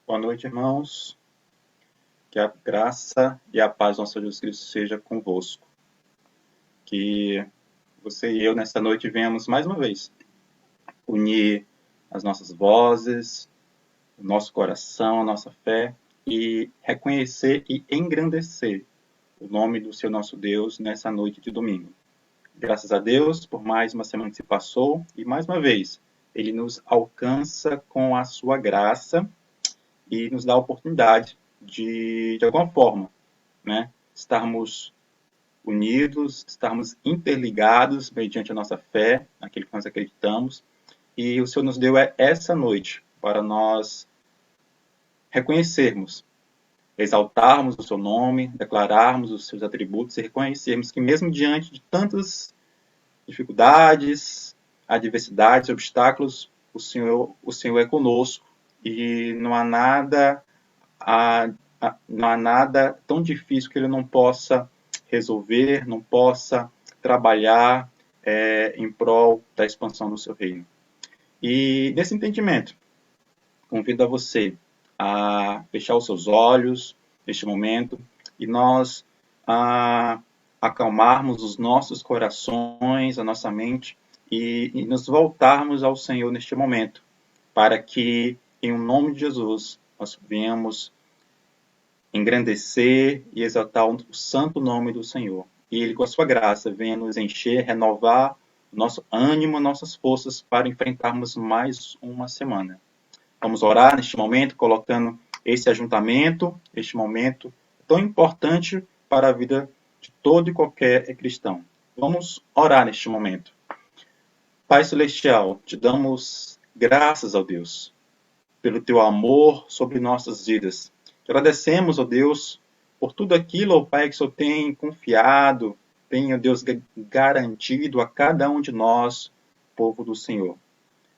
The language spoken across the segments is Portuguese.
Boa noite, irmãos. Que a graça e a paz do nosso Jesus Cristo seja convosco. Que você e eu, nessa noite, venhamos mais uma vez unir as nossas vozes, o nosso coração, a nossa fé e reconhecer e engrandecer o nome do seu nosso Deus nessa noite de domingo. Graças a Deus por mais uma semana que se passou e mais uma vez Ele nos alcança com a sua graça e nos dá a oportunidade de alguma forma, né, estarmos unidos, estarmos interligados mediante a nossa fé, naquilo que nós acreditamos, e o Senhor nos deu essa noite para nós reconhecermos, exaltarmos o seu nome, declararmos os seus atributos e reconhecermos que mesmo diante de tantas dificuldades, adversidades, obstáculos, o Senhor é conosco e não há nada tão difícil que Ele não possa resolver, não possa trabalhar em prol da expansão do seu reino. E nesse entendimento, convido a você a fechar os seus olhos neste momento e nós acalmarmos os nossos corações, a nossa mente e nos voltarmos ao Senhor neste momento, para que, em nome de Jesus, nós venhamos engrandecer e exaltar o santo nome do Senhor. E Ele, com a sua graça, venha nos encher, renovar o nosso ânimo, nossas forças para enfrentarmos mais uma semana. Vamos orar neste momento, colocando esse ajuntamento, este momento tão importante para a vida de todo e qualquer cristão. Vamos orar neste momento. Pai Celestial, te damos graças, ó Deus, pelo teu amor sobre nossas vidas. Te agradecemos, ó Deus, por tudo aquilo, ó Pai, que o Senhor tem confiado, tem, ó Deus, garantido a cada um de nós, povo do Senhor.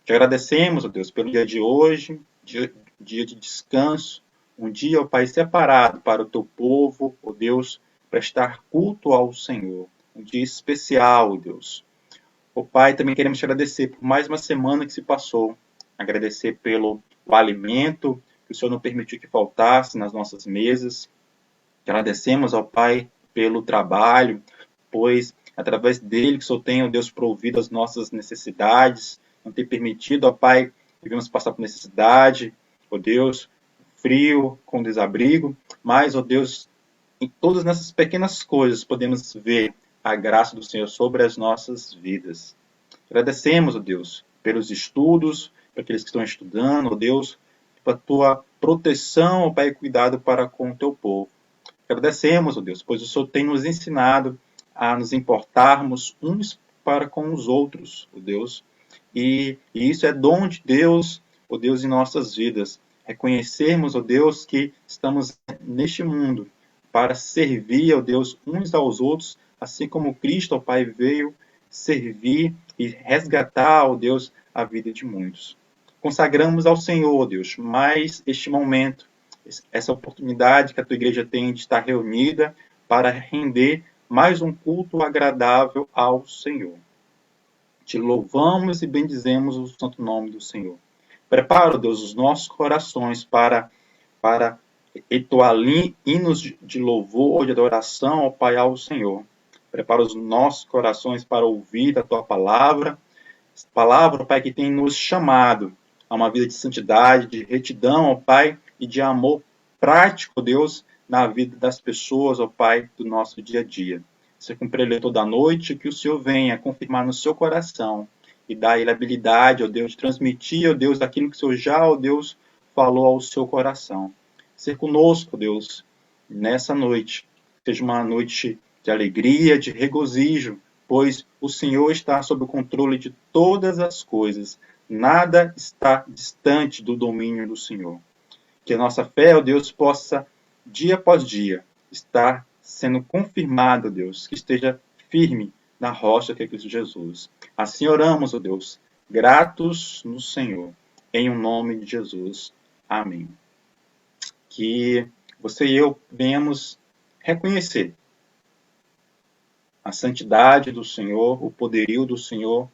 Te agradecemos, ó Deus, pelo dia de hoje, dia de descanso, um dia, ó Pai, separado para o teu povo, ó Deus, prestar culto ao Senhor. Um dia especial, ó Deus. Ó Pai, também queremos te agradecer por mais uma semana que se passou. Agradecer pelo alimento que o Senhor não permitiu que faltasse nas nossas mesas. Te agradecemos, ó Pai, pelo trabalho, pois através dele que o Senhor tem, ó Deus, provido as nossas necessidades, não tem permitido, ó Pai, que venhamos passar por necessidade, ó Deus, frio, com desabrigo, mas, ó Deus, em todas essas pequenas coisas podemos ver a graça do Senhor sobre as nossas vidas. Agradecemos, ó Deus, pelos estudos, para aqueles que estão estudando, ó Deus, pela tua proteção, ó Pai, e cuidado para com o teu povo. Agradecemos, ó Deus, pois o Senhor tem nos ensinado a nos importarmos uns para com os outros, ó Deus, e isso é dom de Deus, ó Deus, em nossas vidas. Reconhecermos, ó Deus, que estamos neste mundo para servir, ó Deus, uns aos outros, assim como Cristo, ó Pai, veio servir e resgatar, ó Deus, a vida de muitos. Consagramos ao Senhor, ó Deus, mais este momento, essa oportunidade que a tua igreja tem de estar reunida para render mais um culto agradável ao Senhor. Te louvamos e bendizemos o santo nome do Senhor. Prepara, Deus, os nossos corações para entoar hinos de louvor, de adoração ao Pai, ao Senhor. Prepara os nossos corações para ouvir a tua palavra, Pai, que tem nos chamado a uma vida de santidade, de retidão, ó Pai, e de amor prático, Deus, na vida das pessoas, ó Pai, do nosso dia a dia. Você cumpre ele toda a noite, que o Senhor venha confirmar no seu coração e dar a ele a habilidade, ó Deus, de transmitir, ó Deus, aquilo que o Senhor já, ó Deus, falou ao seu coração. Ser conosco, Deus, nessa noite. Seja uma noite de alegria, de regozijo, pois o Senhor está sob o controle de todas as coisas. Nada está distante do domínio do Senhor. Que a nossa fé, ó Deus, possa, dia após dia, estar sendo confirmada, ó Deus, que esteja firme na rocha que é Cristo Jesus. Assim oramos, ó Deus, gratos no Senhor, em o nome de Jesus. Amém. Que você e eu venhamos reconhecer a santidade do Senhor, o poderio do Senhor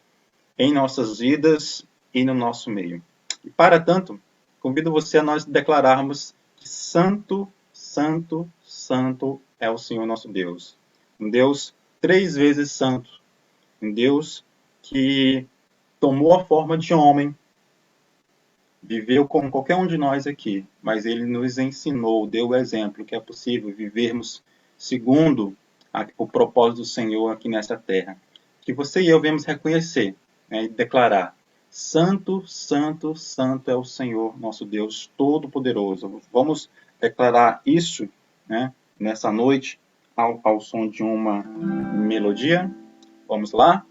em nossas vidas e no nosso meio. E para tanto, convido você a nós declararmos que santo, santo, santo é o Senhor nosso Deus. Um Deus 3 vezes santo. Um Deus que tomou a forma de homem, viveu como qualquer um de nós aqui, mas ele nos ensinou, deu o exemplo que é possível vivermos segundo o propósito do Senhor aqui nessa terra. Que você e eu venhamos reconhecer, né, e declarar: santo, santo, santo é o Senhor, nosso Deus Todo-Poderoso. Vamos declarar isso, né, nessa noite, ao som de uma melodia. Vamos lá?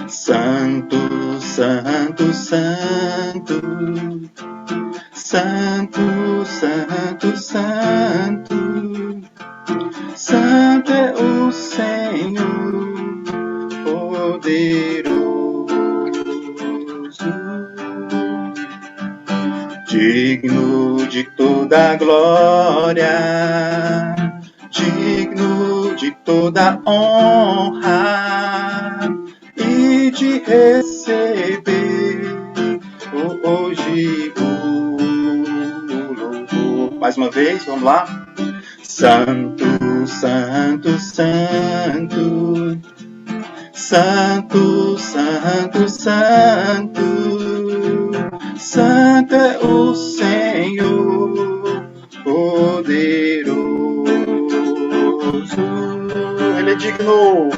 Santo, santo, santo, santo, santo, santo, santo é o Senhor poderoso, digno de toda glória, digno de toda honra e de receber hoje o louvor. Mais uma vez, vamos lá. Santo, santo, santo, santo, santo, santo, santo é o Senhor poderoso. Ele é digno,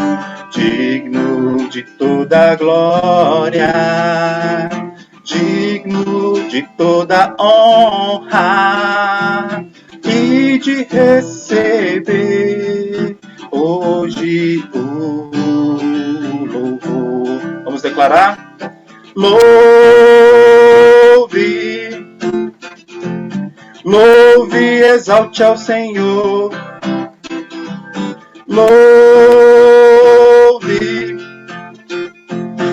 digno de toda glória, digno de toda honra e de receber hoje o louvor. Vamos declarar? Louve, louve, exalte ao Senhor. Louve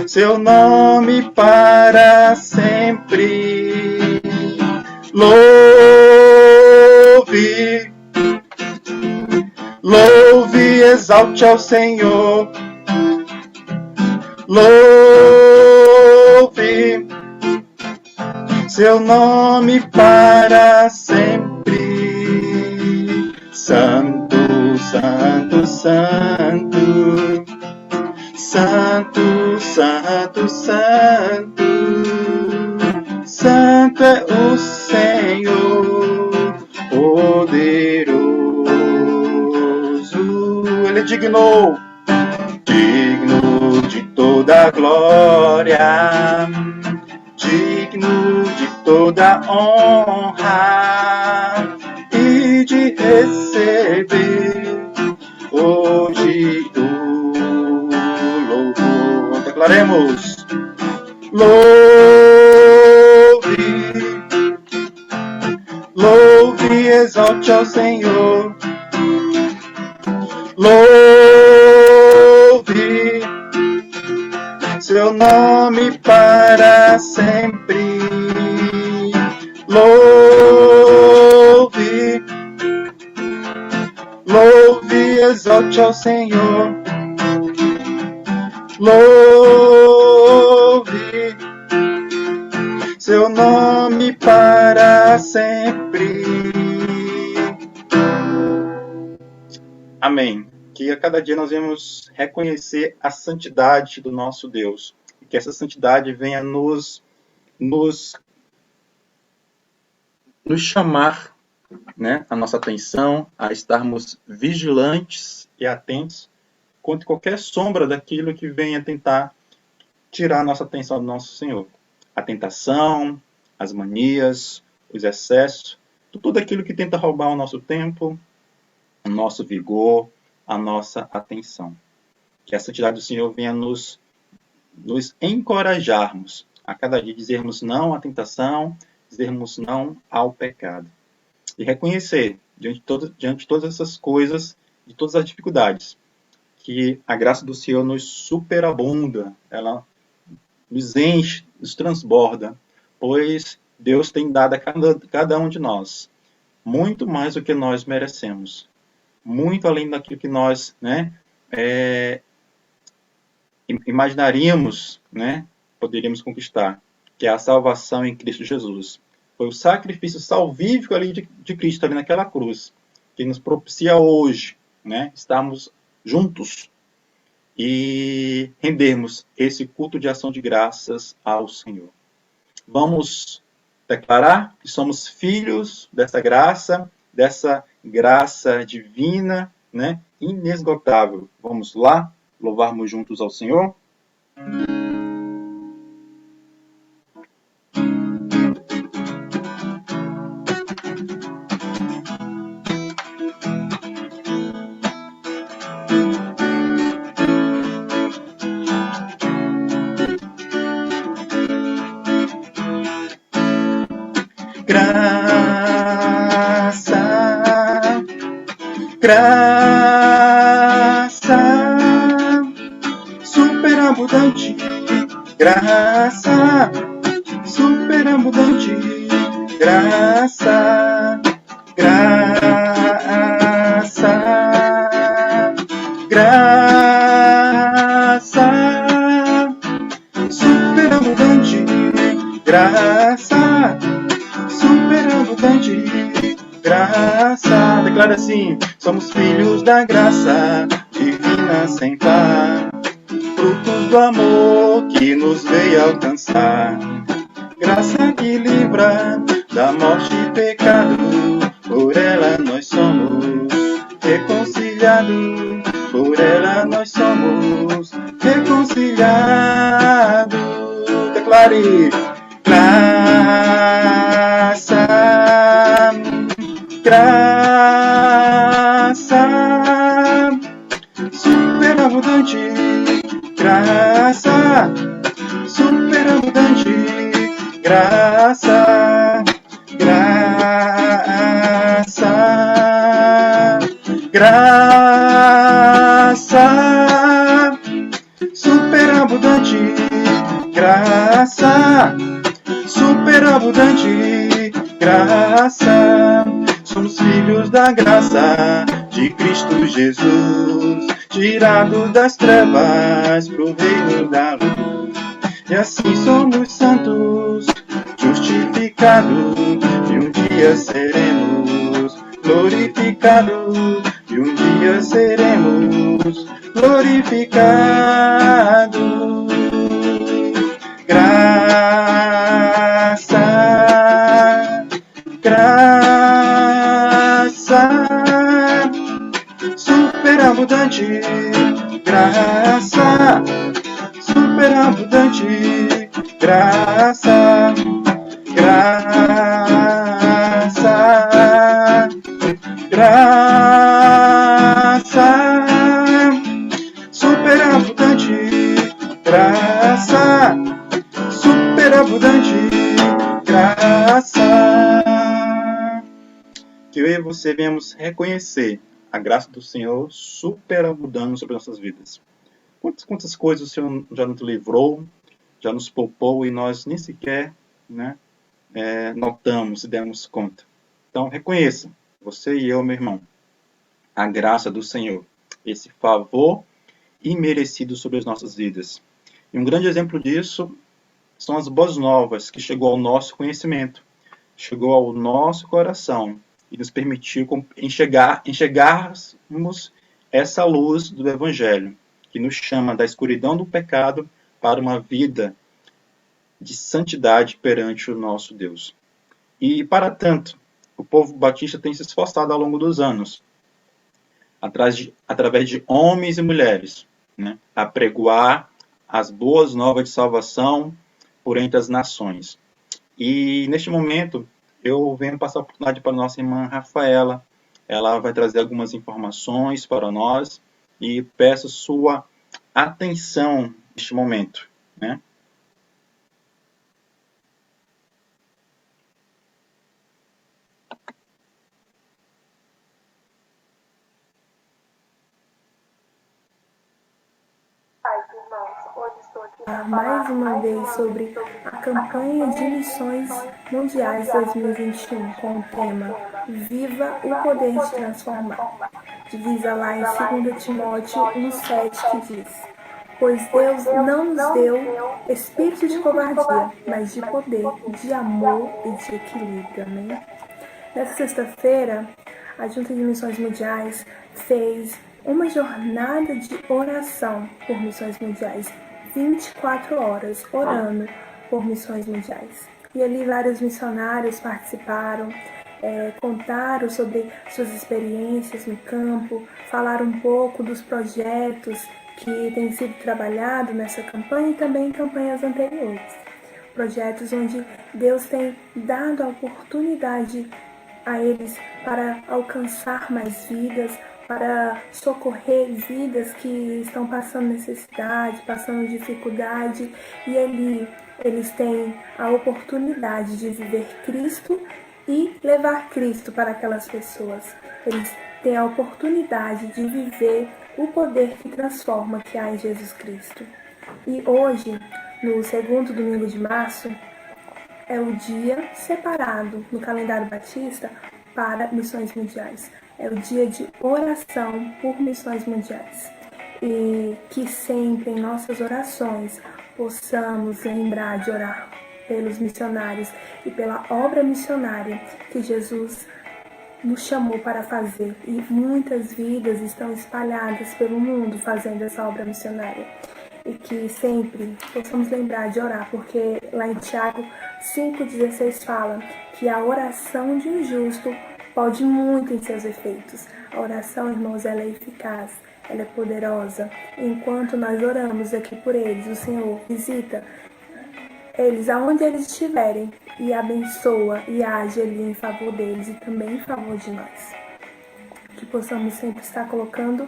seu nome para sempre. Louve, louve, exalte ao Senhor. Louve seu nome para sempre. Santo, santo, santo, santo, santo, santo, santo é o Senhor poderoso. Ele é digno, digno de toda glória, digno de toda honra e de receber hoje o louvor. Declaremos: louve, louve, exalte ao Senhor. Louve seu nome para sempre. Louve, louve, exalte ao Senhor. Louve seu nome para sempre. Amém. Que a cada dia nós vamos reconhecer a santidade do nosso Deus. E que essa santidade venha nos chamar, né, a nossa atenção, a estarmos vigilantes e atentos contra qualquer sombra daquilo que venha tentar tirar a nossa atenção do nosso Senhor. A tentação, as manias, os excessos, tudo aquilo que tenta roubar o nosso tempo, o nosso vigor, a nossa atenção. Que a santidade do Senhor venha nos encorajarmos a cada dia, dizermos não à tentação, dizermos não ao pecado. E reconhecer, diante de todas essas coisas, de todas as dificuldades, que a graça do Senhor nos superabunda, ela nos enche, nos transborda, pois Deus tem dado a cada um de nós muito mais do que nós merecemos, muito além daquilo que nós, é, imaginaríamos, poderíamos conquistar, que é a salvação em Cristo Jesus. Foi o sacrifício salvífico ali de Cristo ali naquela cruz que nos propicia hoje, estarmos juntos e rendermos esse culto de ação de graças ao Senhor. Vamos declarar que somos filhos dessa graça divina, inesgotável. Vamos lá, louvarmos juntos ao Senhor? Graça superabundante, graça superabundante, graça, superabundante, graça superabundante, graça. Declara assim: somos filhos da graça divina sem par, frutos do amor que nos veio alcançar. Graça que livra da morte e pecado, por ela nós somos reconciliados, por ela nós somos reconciliados. Declare: graça, graça superabundante, graça superabundante, graça, graça superabundante, graça superabundante, graça. Somos filhos da graça de Cristo Jesus, tirados das trevas pro reino da luz. E assim somos santos, justificados, e um dia seremos glorificados, e um dia seremos glorificados. Graça, graça superabundante, graça superabundante, graça, graça, graça superabundante, graça superabundante, graça. Que eu e você venhamos reconhecer a graça do Senhor superabundando sobre nossas vidas. Quantas coisas o Senhor já nos livrou, já nos poupou e nós nem sequer notamos e demos conta. Então reconheça, você e eu, meu irmão, a graça do Senhor, esse favor imerecido sobre as nossas vidas. E um grande exemplo disso são as boas novas que chegou ao nosso conhecimento, chegou ao nosso coração e nos permitiu enxergarmos essa luz do Evangelho, que nos chama da escuridão do pecado para uma vida de santidade perante o nosso Deus. E, para tanto, o povo batista tem se esforçado ao longo dos anos, através de homens e mulheres, a pregoar as boas novas de salvação por entre as nações. E, neste momento, eu venho passar a oportunidade para a nossa irmã Rafaela. Ela vai trazer algumas informações para nós e peço sua atenção neste momento, Mais uma vez sobre a campanha de missões mundiais 2021 com o tema viva o poder de transformar. Divisa lá em 2 Timóteo 1,7 que diz: pois Deus não nos deu espírito de covardia, mas de poder, de amor e de equilíbrio. Amém? Nessa sexta-feira, a Junta de Missões Mundiais fez uma jornada de oração por missões mundiais, 24 horas orando por missões mundiais. E ali vários missionários participaram, contaram sobre suas experiências no campo, falaram um pouco dos projetos que têm sido trabalhados nessa campanha e também em campanhas anteriores. Projetos onde Deus tem dado a oportunidade a eles para alcançar mais vidas, para socorrer vidas que estão passando necessidade, passando dificuldade, e ali eles têm a oportunidade de viver Cristo e levar Cristo para aquelas pessoas. Eles têm a oportunidade de viver o poder que transforma que há em Jesus Cristo. E hoje, no segundo domingo de março, é o dia separado no calendário batista para missões mundiais. É o dia de oração por missões mundiais. E que sempre em nossas orações possamos lembrar de orar pelos missionários e pela obra missionária que Jesus nos chamou para fazer. E muitas vidas estão espalhadas pelo mundo fazendo essa obra missionária. E que sempre possamos lembrar de orar, porque lá em Tiago 5,16 fala que a oração de um justo pode muito em seus efeitos. A oração, irmãos, ela é eficaz, ela é poderosa. Enquanto nós oramos aqui por eles, o Senhor visita eles aonde eles estiverem e abençoa e age ali em favor deles e também em favor de nós. Que possamos sempre estar colocando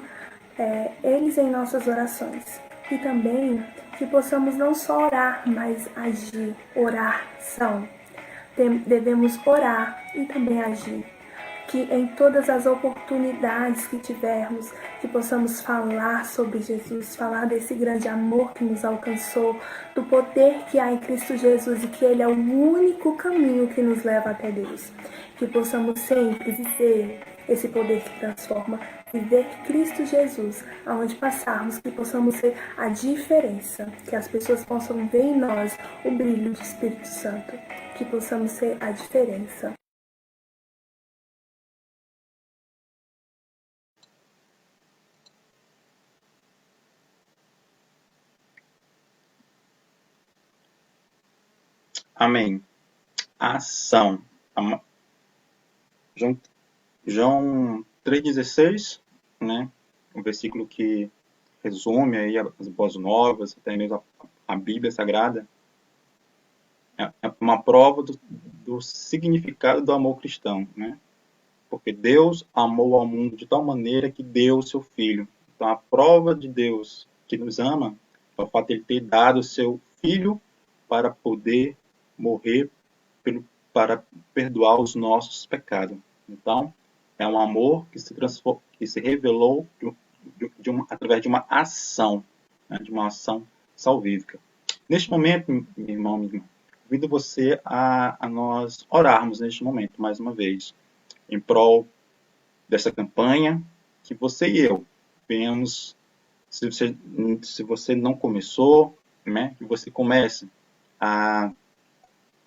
eles em nossas orações. E também que possamos não só orar, mas agir. Oração. Devemos orar e também agir. Que em todas as oportunidades que tivermos, que possamos falar sobre Jesus, falar desse grande amor que nos alcançou, do poder que há em Cristo Jesus e que Ele é o único caminho que nos leva até Deus. Que possamos sempre viver esse poder que transforma, viver Cristo Jesus, aonde passarmos, que possamos ser a diferença, que as pessoas possam ver em nós o brilho do Espírito Santo, que possamos ser a diferença. Amém. Ação. João 3,16, né? Um versículo que resume aí as boas novas, até mesmo a Bíblia Sagrada. É uma prova do significado do amor cristão, né? Porque Deus amou ao mundo de tal maneira que deu o seu Filho. Então, a prova de Deus que nos ama é o fato de Ele ter dado o seu Filho para poder morrer para perdoar os nossos pecados. Então, é um amor que se revelou através de uma ação, né, de uma ação salvífica. Neste momento, meu irmão, minha irmã, convido você a nós orarmos neste momento, mais uma vez, em prol dessa campanha, que você e eu venhamos, se você não começou, né, que você comece a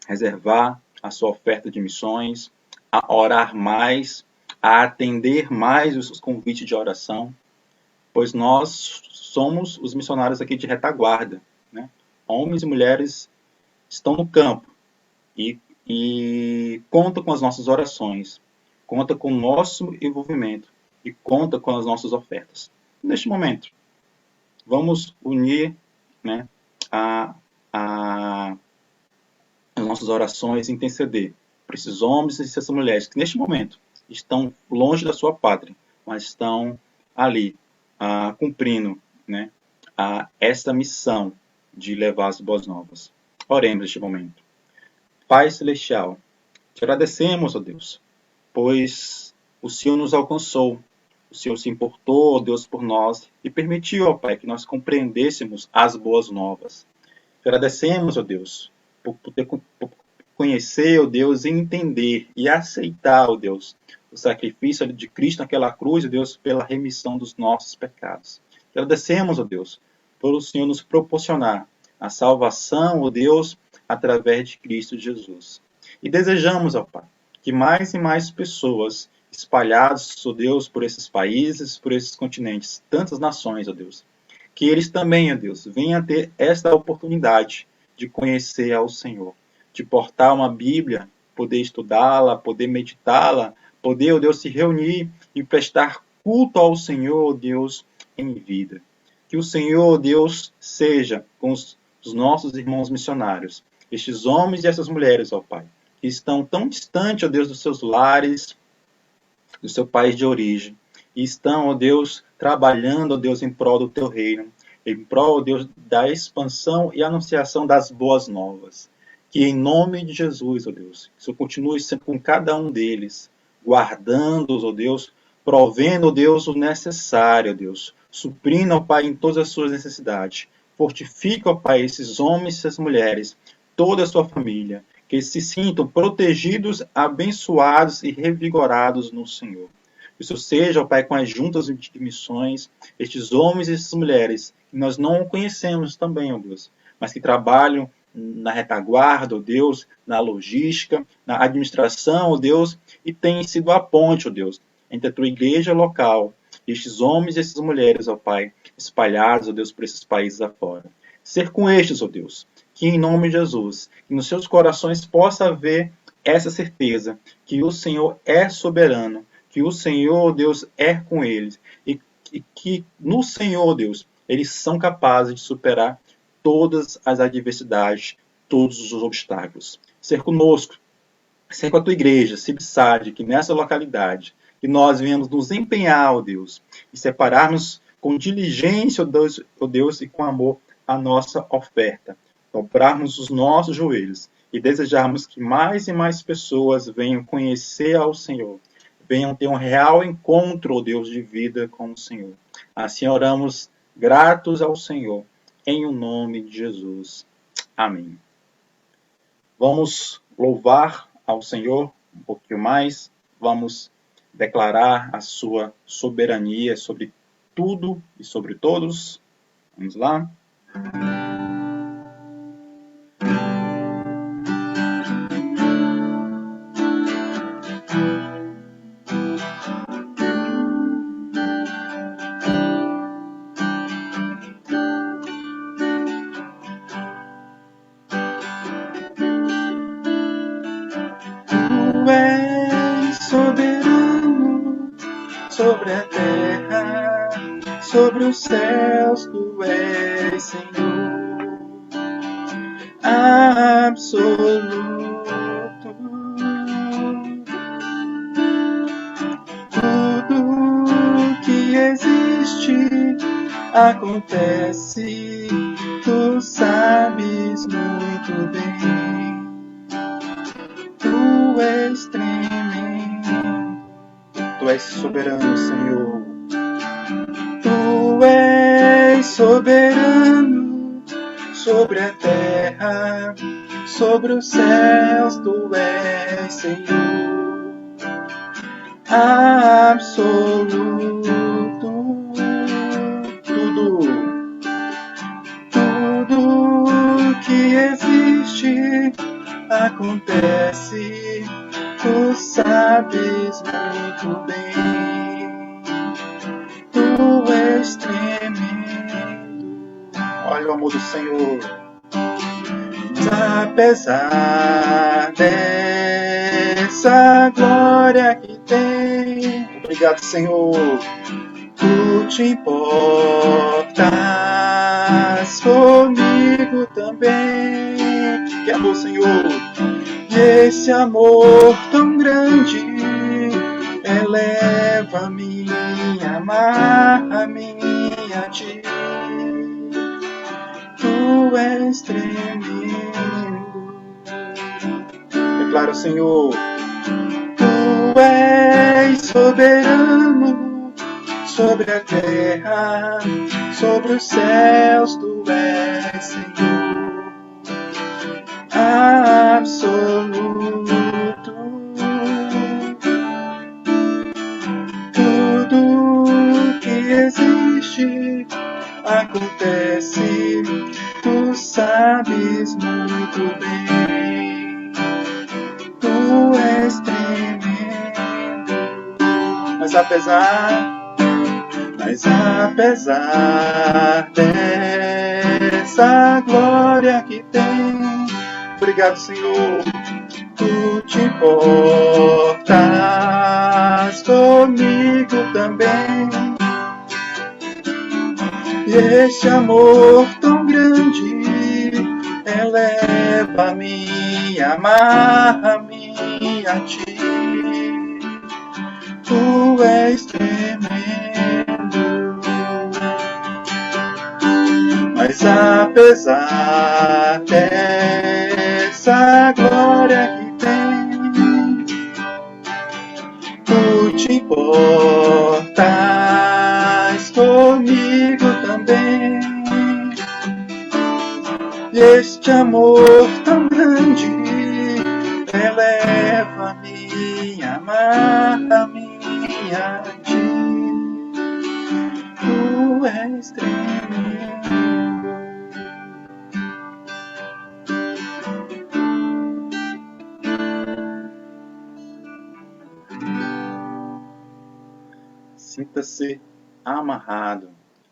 reservar a sua oferta de missões, a orar mais, a atender mais os convites de oração, pois nós somos os missionários aqui de retaguarda, né? Homens e mulheres estão no campo e conta com as nossas orações, conta com o nosso envolvimento e conta com as nossas ofertas. Neste momento, vamos unir, né, as nossas orações e interceder por esses homens e essas mulheres que neste momento estão longe da sua pátria, mas estão ali cumprindo, né, esta missão de levar as boas novas. Oremos neste momento. Pai Celestial, te agradecemos, ó Deus, pois o Senhor nos alcançou, o Senhor se importou, ó Deus, por nós e permitiu, ó Pai, que nós compreendêssemos as boas novas. Te agradecemos, ó Deus, por conhecer, ó Deus, e entender e aceitar, ó Deus, o sacrifício de Cristo naquela cruz, ó Deus, pela remissão dos nossos pecados. Agradecemos, ó Deus, por o Senhor nos proporcionar a salvação, ó Deus, através de Cristo Jesus. E desejamos, ó Pai, que mais e mais pessoas espalhadas, ó Deus, por esses países, por esses continentes, tantas nações, ó Deus, que eles também, ó Deus, venham a ter esta oportunidade de conhecer ao Senhor, de portar uma Bíblia, poder estudá-la, poder meditá-la, poder, ó Deus, se reunir e prestar culto ao Senhor, ó Deus, em vida. Que o Senhor, ó Deus, seja com os nossos irmãos missionários, estes homens e essas mulheres, ó Pai, que estão tão distantes, ó Deus, dos seus lares, do seu país de origem, e estão, ó Deus, trabalhando, ó Deus, em prol do Teu reino, em prol, ó Deus, da expansão e anunciação das boas novas. Que em nome de Jesus, ó Deus, que o Senhor continue sempre com cada um deles, guardando-os, ó Deus, provendo, ó Deus, o necessário, ó Deus, suprindo, ó Pai, em todas as suas necessidades. Fortifica, ó Pai, esses homens e essas mulheres, toda a sua família, que se sintam protegidos, abençoados e revigorados no Senhor. Que isso seja, ó Pai, com as juntas de missões, estes homens e essas mulheres, que nós não conhecemos também, ó Deus, mas que trabalham na retaguarda, ó Deus, na logística, na administração, ó Deus, e têm sido a ponte, ó Deus, entre a Tua igreja local, estes homens e essas mulheres, ó Pai, espalhados, ó Deus, por esses países afora. Ser com estes, ó Deus, que em nome de Jesus, que nos seus corações possa haver essa certeza, que o Senhor é soberano, que o Senhor, Deus, é com eles, e que no Senhor, Deus, eles são capazes de superar todas as adversidades, todos os obstáculos. Ser conosco, ser com a Tua igreja, Cibsad, que nessa localidade, que nós venhamos nos empenhar, ó Deus, e separarmos com diligência, ó Deus, e com amor a nossa oferta. Dobrarmos os nossos joelhos e desejarmos que mais e mais pessoas venham conhecer ao Senhor, venham ter um real encontro, ó Deus, de vida com o Senhor. Assim oramos, gratos ao Senhor, em o nome de Jesus. Amém. Vamos louvar ao Senhor um pouquinho mais, vamos declarar a sua soberania sobre tudo e sobre todos. Vamos lá. Tu és soberano sobre a terra, sobre os céus, Tu és Senhor absoluto. Tudo que existe acontece, Tu sabes muito bem. Tu és tremendo, Tu és soberano, Senhor. Tu és soberano sobre a terra, sobre os céus, Tu és Senhor absoluto. Tudo que existe acontece, Tu sabes muito bem. Tu és tremendo. Olha o amor do Senhor. Apesar dessa glória que tem, obrigado, Senhor. Tu te importas comigo também. Que amor, Senhor. E esse amor tão grande eleva-me, amarra-me a Ti. Tu és tremendo. Declara, Senhor. Tu és soberano sobre a terra, sobre os céus, Tu és Senhor absoluto. sabes muito bem, tu és tremendo. Mas apesar dessa glória que tem, obrigado, Senhor, tu te importas comigo também. E este amor tão grande eleva-me, amarra-me a ti. Tu és tremendo. Mas apesar dessa glória que tem, tu te importas comigo também. E este amor tão grande eleva-me, amarra-me a ti. Tu és tremendo. Sinta-se amarrado,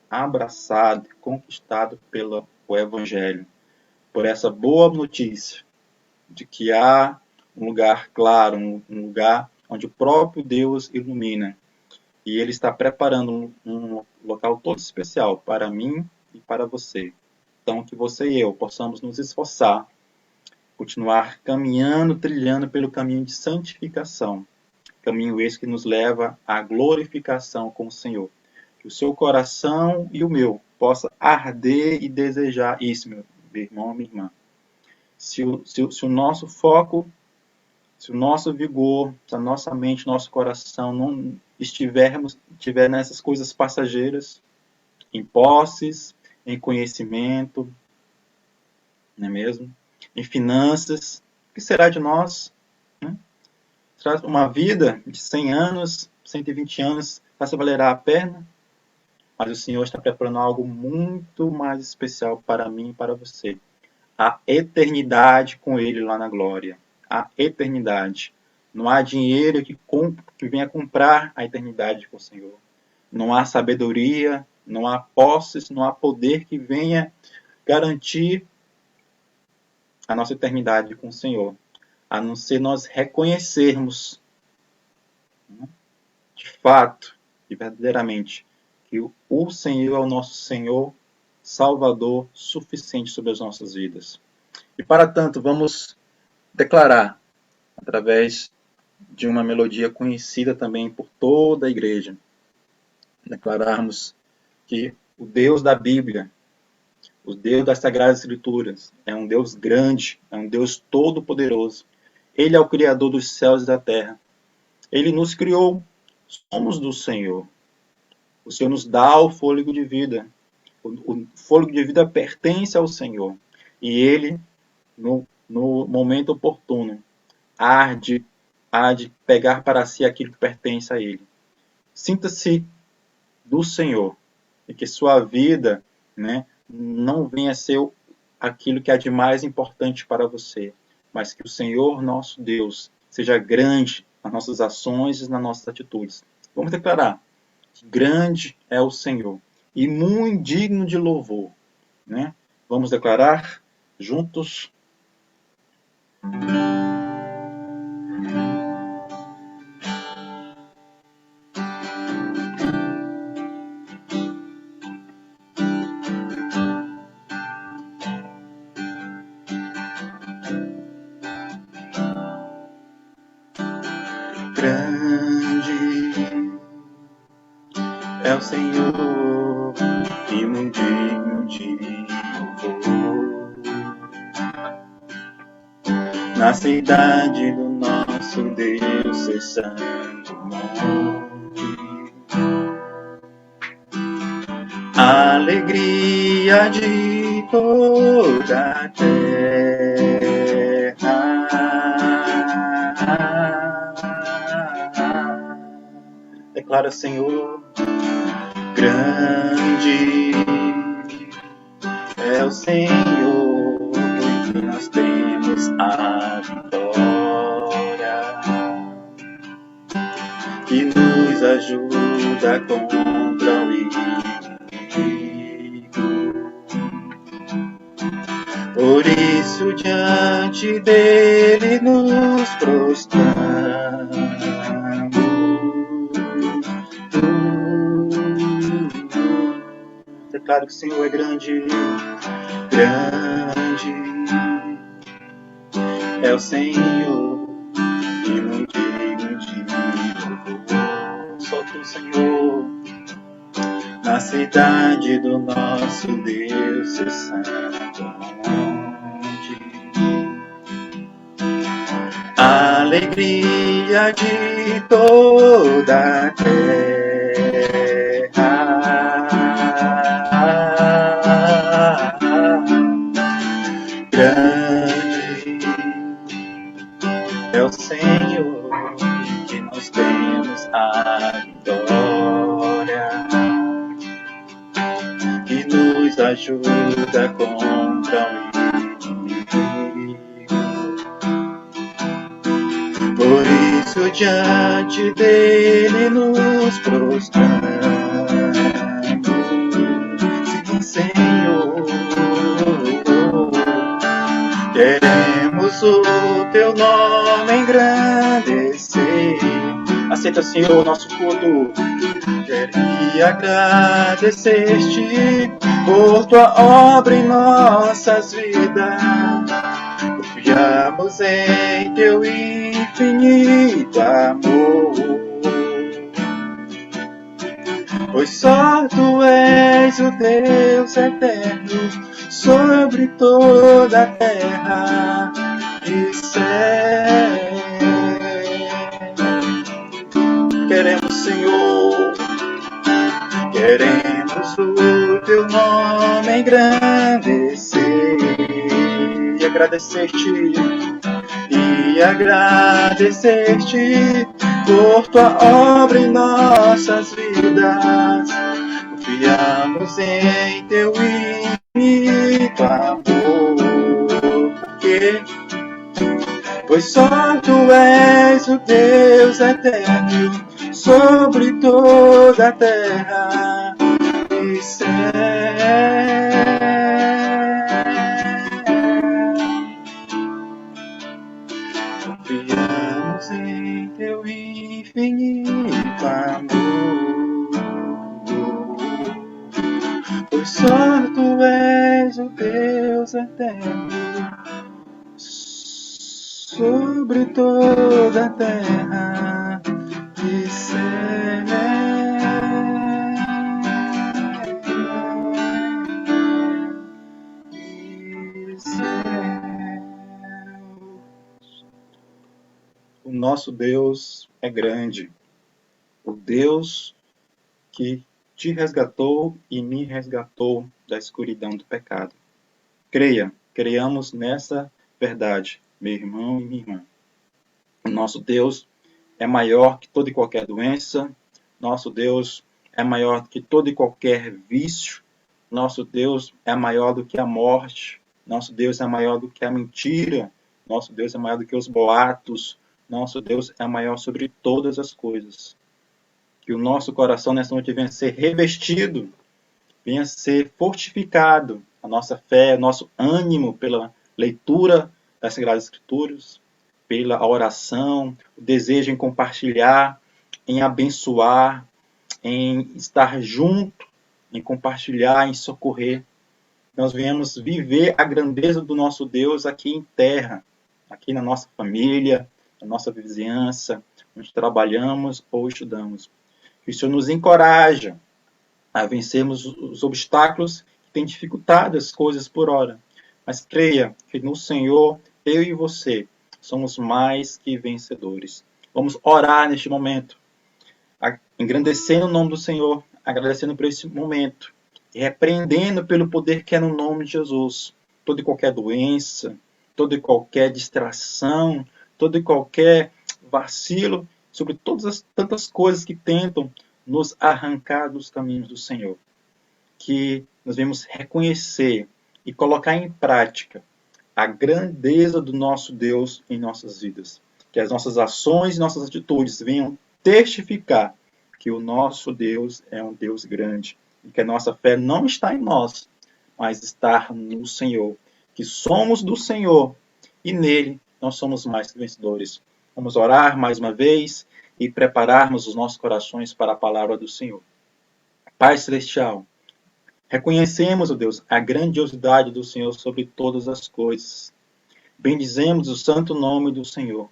abraçado, conquistado pelo Evangelho, por essa boa notícia de que há um lugar claro, um lugar onde o próprio Deus ilumina. E Ele está preparando um local todo especial para mim e para você. Então, que você e eu possamos nos esforçar, continuar caminhando, trilhando pelo caminho de santificação. Caminho esse que nos leva à glorificação com o Senhor. Que o seu coração e o meu possa arder e desejar isso, meu irmão, minha irmã. Se o nosso foco, se o nosso vigor, se a nossa mente, nosso coração não estiver nessas coisas passageiras, em posses, em conhecimento, não é mesmo? Em finanças, o que será de nós? Uma vida de 100 anos, 120 anos, vai valerá a pena? Mas o Senhor está preparando algo muito mais especial para mim e para você. A eternidade com Ele lá na glória. A eternidade. Não há dinheiro que venha comprar a eternidade com o Senhor. Não há sabedoria, não há posses, não há poder que venha garantir a nossa eternidade com o Senhor. A não ser nós reconhecermos, de fato e verdadeiramente, que o Senhor é o nosso Senhor, Salvador, suficiente sobre as nossas vidas. E para tanto, vamos declarar, através de uma melodia conhecida também por toda a igreja, declararmos que o Deus da Bíblia, o Deus das Sagradas Escrituras, é um Deus grande, é um Deus todo-poderoso. Ele é o Criador dos céus e da terra. Ele nos criou, somos do Senhor. O Senhor nos dá o fôlego de vida. O fôlego de vida pertence ao Senhor. E Ele, no momento oportuno, há de pegar para si aquilo que pertence a Ele. Sinta-se do Senhor. E que sua vida, não venha a ser aquilo que há de mais importante para você. Mas que o Senhor, nosso Deus, seja grande nas nossas ações e nas nossas atitudes. Vamos declarar que grande é o Senhor e muito digno de louvor. Vamos declarar juntos. Grande é o Senhor e muito digno de louvor. Na cidade do nosso Deus, seu santo monte, a alegria de toda a terra. Declara, Senhor, grande é o Senhor nós temos a vitória, que nos ajuda contra o inimigo. Por isso diante dele nos prostramos. Declaro que o Senhor é grande, grande é o Senhor, e muito louvor. Só tu, Senhor, na cidade do nosso Deus, seu santo monte. A alegria de toda a terra. Grande é o Senhor, que nós temos a vitória, que nos ajuda contra o inimigo. Por isso diante dele nos prostramos. Sim, Senhor, queremos o teu nome engrandecer. Aceita, Senhor, o nosso culto. Queria agradecer-te por tua obra em nossas vidas. Confiamos em teu infinito amor, pois só tu és o Deus eterno sobre toda a terra e céu. Queremos, Senhor, queremos o teu nome engrandecer e agradecer-te por tua obra em nossas vidas. Confiamos em teu infinito amor, pois só tu és o Deus eterno sobre toda a terra e céu. Confiamos em teu infinito amor, pois só tu és o Deus eterno sobre toda a terra e céu. O nosso Deus é grande, o Deus que te resgatou e me resgatou da escuridão do pecado. Creiamos nessa verdade, meu irmão e minha irmã. O nosso Deus é maior que toda e qualquer doença, nosso Deus é maior que todo e qualquer vício, nosso Deus é maior do que a morte, nosso Deus é maior do que a mentira, nosso Deus é maior do que os boatos, nosso Deus é maior sobre todas as coisas. Que o nosso coração nessa noite venha ser revestido, venha ser fortificado, a nossa fé, o nosso ânimo pela leitura das Sagradas Escrituras, pela oração, o desejo em compartilhar, em abençoar, em estar junto, em compartilhar, em socorrer. Nós viemos viver a grandeza do nosso Deus aqui em terra, aqui na nossa família, na nossa vizinhança, onde trabalhamos ou estudamos. Que o Senhor nos encoraja a vencermos os obstáculos que têm dificultado as coisas por ora. Mas creia que no Senhor, eu e você, somos mais que vencedores. Vamos orar neste momento, engrandecendo o nome do Senhor, agradecendo por esse momento, e repreendendo pelo poder que é no nome de Jesus, toda e qualquer doença, toda e qualquer distração, todo e qualquer vacilo, sobre todas as tantas coisas que tentam nos arrancar dos caminhos do Senhor. Que nós devemos reconhecer e colocar em prática a grandeza do nosso Deus em nossas vidas. Que as nossas ações e nossas atitudes venham testificar que o nosso Deus é um Deus grande e que a nossa fé não está em nós, mas está no Senhor. Que somos do Senhor e nele nós somos mais que vencedores. Vamos orar mais uma vez e prepararmos os nossos corações para a palavra do Senhor. Pai Celestial, reconhecemos, ó Deus, a grandiosidade do Senhor sobre todas as coisas. Bendizemos o santo nome do Senhor,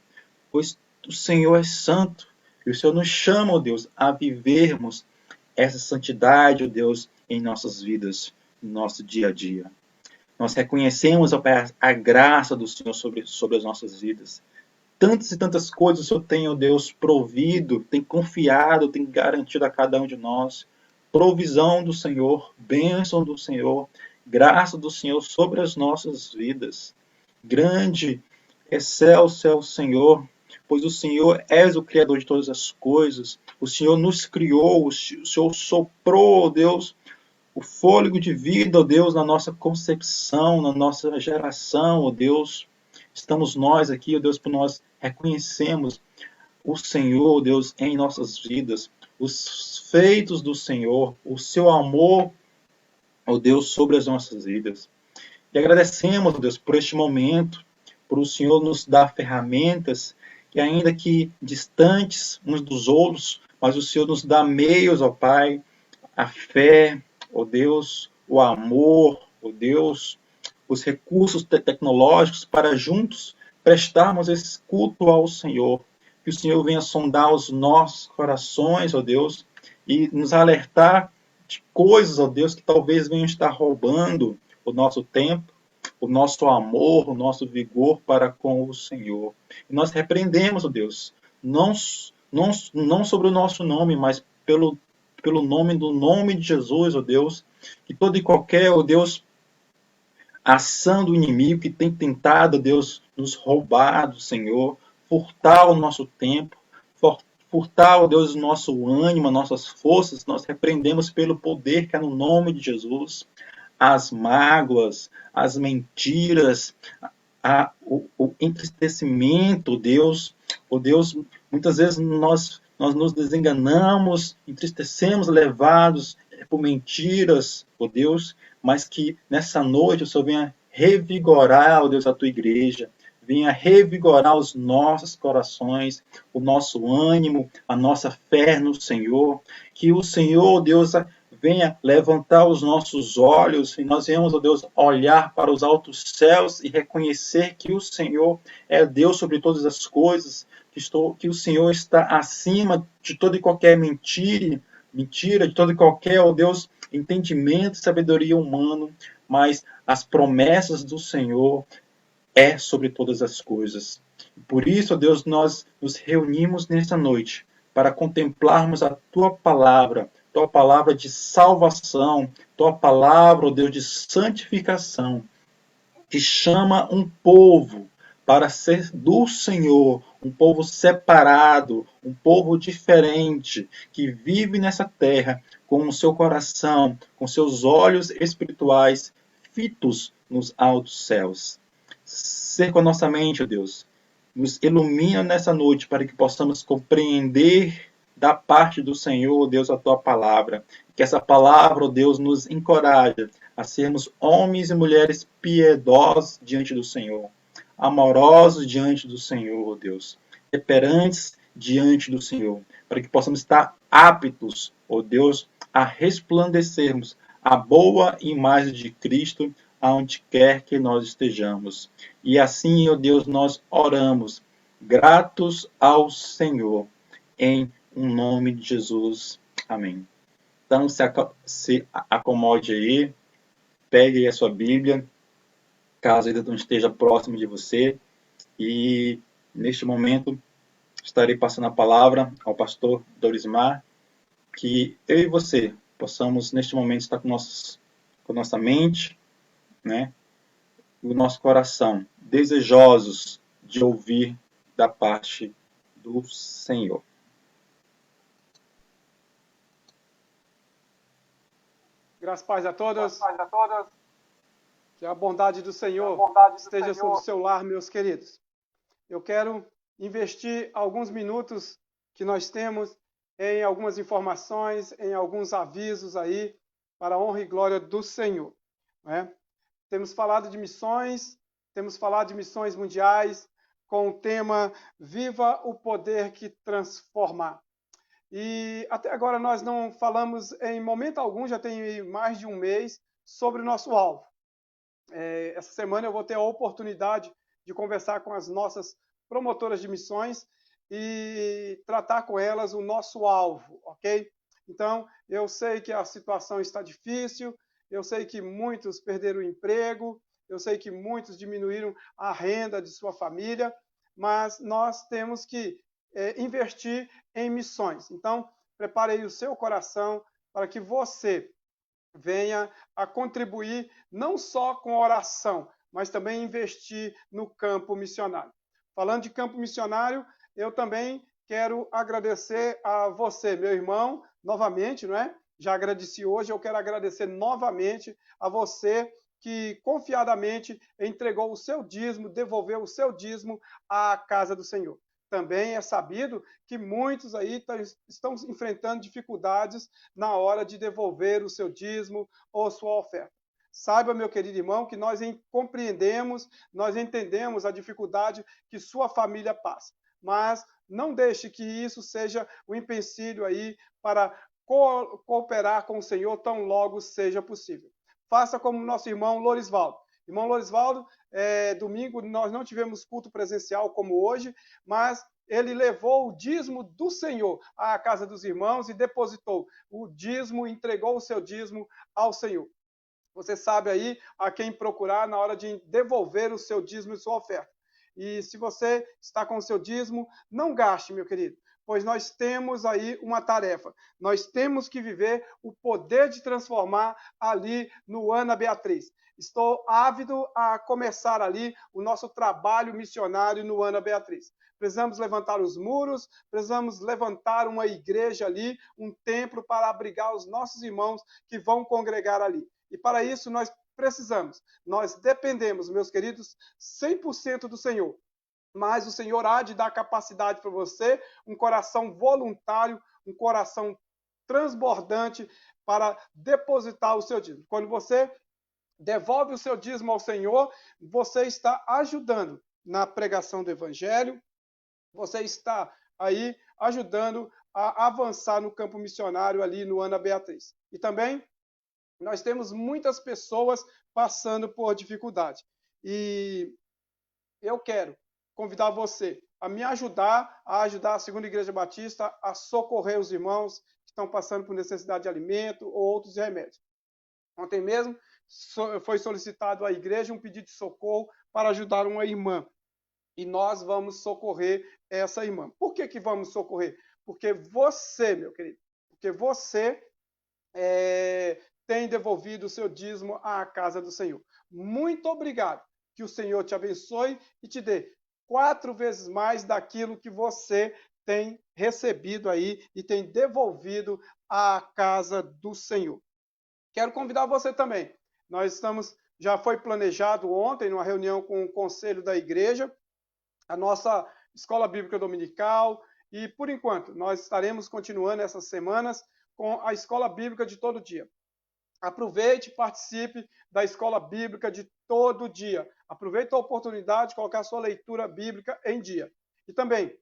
pois o Senhor é santo e o Senhor nos chama, ó Deus, a vivermos essa santidade, ó Deus, em nossas vidas, no nosso dia a dia. Nós reconhecemos, ó Pai, a graça do Senhor sobre as nossas vidas. Tantas e tantas coisas o Senhor tem, ó Deus, provido, tem confiado, tem garantido a cada um de nós. Provisão do Senhor, bênção do Senhor, graça do Senhor sobre as nossas vidas. Grande, excelso é o Senhor, pois o Senhor és o Criador de todas as coisas. O Senhor nos criou, o Senhor soprou, ó Deus, o fôlego de vida, ó Deus, na nossa concepção, na nossa geração, ó Deus. Estamos nós aqui, ó Deus, por nós reconhecemos o Senhor, ó Deus, em nossas vidas, os feitos do Senhor, o seu amor, ó Deus, sobre as nossas vidas. E agradecemos, ó Deus, por este momento, por o Senhor nos dar ferramentas, que ainda que distantes uns dos outros, mas o Senhor nos dá meios, ó Pai, a fé, ó Deus, o amor, ó Deus, os recursos tecnológicos para juntos prestarmos esse culto ao Senhor. Que o Senhor venha sondar os nossos corações, ó Deus, e nos alertar de coisas, ó Deus, que talvez venham estar roubando o nosso tempo, o nosso amor, o nosso vigor para com o Senhor. E nós repreendemos, ó Deus, não sobre o nosso nome, mas pelo nome de Jesus, ó Deus, que todo e qualquer, ó Deus, ação do inimigo que tem tentado, Deus, nos roubar do Senhor, furtar o nosso tempo, furtar, ó Deus, o nosso ânimo, nossas forças, nós repreendemos pelo poder que é no nome de Jesus, as mágoas, as mentiras, o entristecimento, Deus, ó Deus, muitas vezes nós nos desenganamos, entristecemos, levados por mentiras, ó Deus, mas que nessa noite o Senhor venha revigorar, ó Deus, a tua igreja, venha revigorar os nossos corações, o nosso ânimo, a nossa fé no Senhor, que o Senhor, ó Deus, venha levantar os nossos olhos e nós venhamos, ó Deus, olhar para os altos céus e reconhecer que o Senhor é Deus sobre todas as coisas, que o Senhor está acima de toda e qualquer mentira, de todo e qualquer, ó Deus, entendimento e sabedoria humano, mas as promessas do Senhor é sobre todas as coisas. Por isso, ó Deus, nós nos reunimos nesta noite para contemplarmos a Tua palavra de salvação, Tua palavra, ó Deus, de santificação, que chama um povo para ser do Senhor, um povo separado, um povo diferente, que vive nessa terra com o seu coração, com seus olhos espirituais fitos nos altos céus. Ser com a nossa mente, ó Deus, nos ilumina nessa noite para que possamos compreender da parte do Senhor, ó Deus, a Tua palavra. Que essa palavra, ó Deus, nos encoraje a sermos homens e mulheres piedosos diante do Senhor, amorosos diante do Senhor, ó Deus, temperantes diante do Senhor, para que possamos estar aptos, ó Deus, a resplandecermos a boa imagem de Cristo aonde quer que nós estejamos. E assim, ó Deus, nós oramos, gratos ao Senhor, em nome de Jesus. Amém. Então, se acomode aí, pegue aí a sua Bíblia, caso ainda não esteja próximo de você, e neste momento estarei passando a palavra ao pastor Dorismar, que eu e você possamos neste momento estar com nossa mente, né, e o nosso coração desejosos de ouvir da parte do Senhor. Graças a todos. Que a bondade do Senhor esteja sobre o seu lar, meus queridos. Eu quero investir alguns minutos que nós temos em algumas informações, em alguns avisos aí, para a honra e glória do Senhor. Né? Temos falado de missões mundiais, com o tema Viva o Poder que Transforma. E até agora nós não falamos em momento algum, já tem mais de um mês, sobre o nosso alvo. Essa semana eu vou ter a oportunidade de conversar com as nossas promotoras de missões e tratar com elas o nosso alvo, ok? Então, eu sei que a situação está difícil, eu sei que muitos perderam o emprego, eu sei que muitos diminuíram a renda de sua família, mas nós temos que investir em missões. Então, prepare aí o seu coração para que você venha a contribuir não só com oração, mas também investir no campo missionário. Falando de campo missionário, eu também quero agradecer a você, meu irmão, novamente, não é? Já agradeci hoje, eu quero agradecer novamente a você que confiadamente entregou o seu dízimo, devolveu o seu dízimo à casa do Senhor. Também é sabido que muitos aí estão enfrentando dificuldades na hora de devolver o seu dízimo ou sua oferta. Saiba, meu querido irmão, que nós compreendemos, nós entendemos a dificuldade que sua família passa. Mas não deixe que isso seja um empecilho aí para cooperar com o Senhor tão logo seja possível. Faça como nosso irmão Lorisvaldo. Irmão Lorisvaldo, domingo nós não tivemos culto presencial como hoje, mas ele levou o dízimo do Senhor à casa dos irmãos e depositou o dízimo, entregou o seu dízimo ao Senhor. Você sabe aí a quem procurar na hora de devolver o seu dízimo e sua oferta. E se você está com o seu dízimo, não gaste, meu querido, pois nós temos aí uma tarefa. Nós temos que viver o poder de transformar ali no Ana Beatriz. Estou ávido a começar ali o nosso trabalho missionário no Ana Beatriz. Precisamos levantar os muros, precisamos levantar uma igreja ali, um templo para abrigar os nossos irmãos que vão congregar ali. E para isso nós dependemos, meus queridos, 100% do Senhor. Mas o Senhor há de dar capacidade para você, um coração voluntário, um coração transbordante para depositar o seu dízimo. Quando você devolve o seu dízimo ao Senhor, você está ajudando na pregação do Evangelho, você está aí ajudando a avançar no campo missionário ali no Ana Beatriz. E também nós temos muitas pessoas passando por dificuldade. E eu quero convidar você a me ajudar a ajudar a Segunda Igreja Batista a socorrer os irmãos que estão passando por necessidade de alimento ou outros remédios. Ontem mesmo foi solicitado à igreja um pedido de socorro para ajudar uma irmã. E nós vamos socorrer essa irmã. Por que vamos socorrer? Porque você, meu querido, porque você tem devolvido o seu dízimo à casa do Senhor. Muito obrigado. Que o Senhor te abençoe e te dê 4 vezes mais daquilo que você tem recebido aí e tem devolvido à casa do Senhor. Quero convidar você também. Já foi planejado ontem, numa reunião com o conselho da igreja, a nossa escola bíblica dominical, e por enquanto nós estaremos continuando essas semanas com a escola bíblica de todo dia. Aproveite e participe da escola bíblica de todo dia. Aproveite a oportunidade de colocar sua leitura bíblica em dia. E também,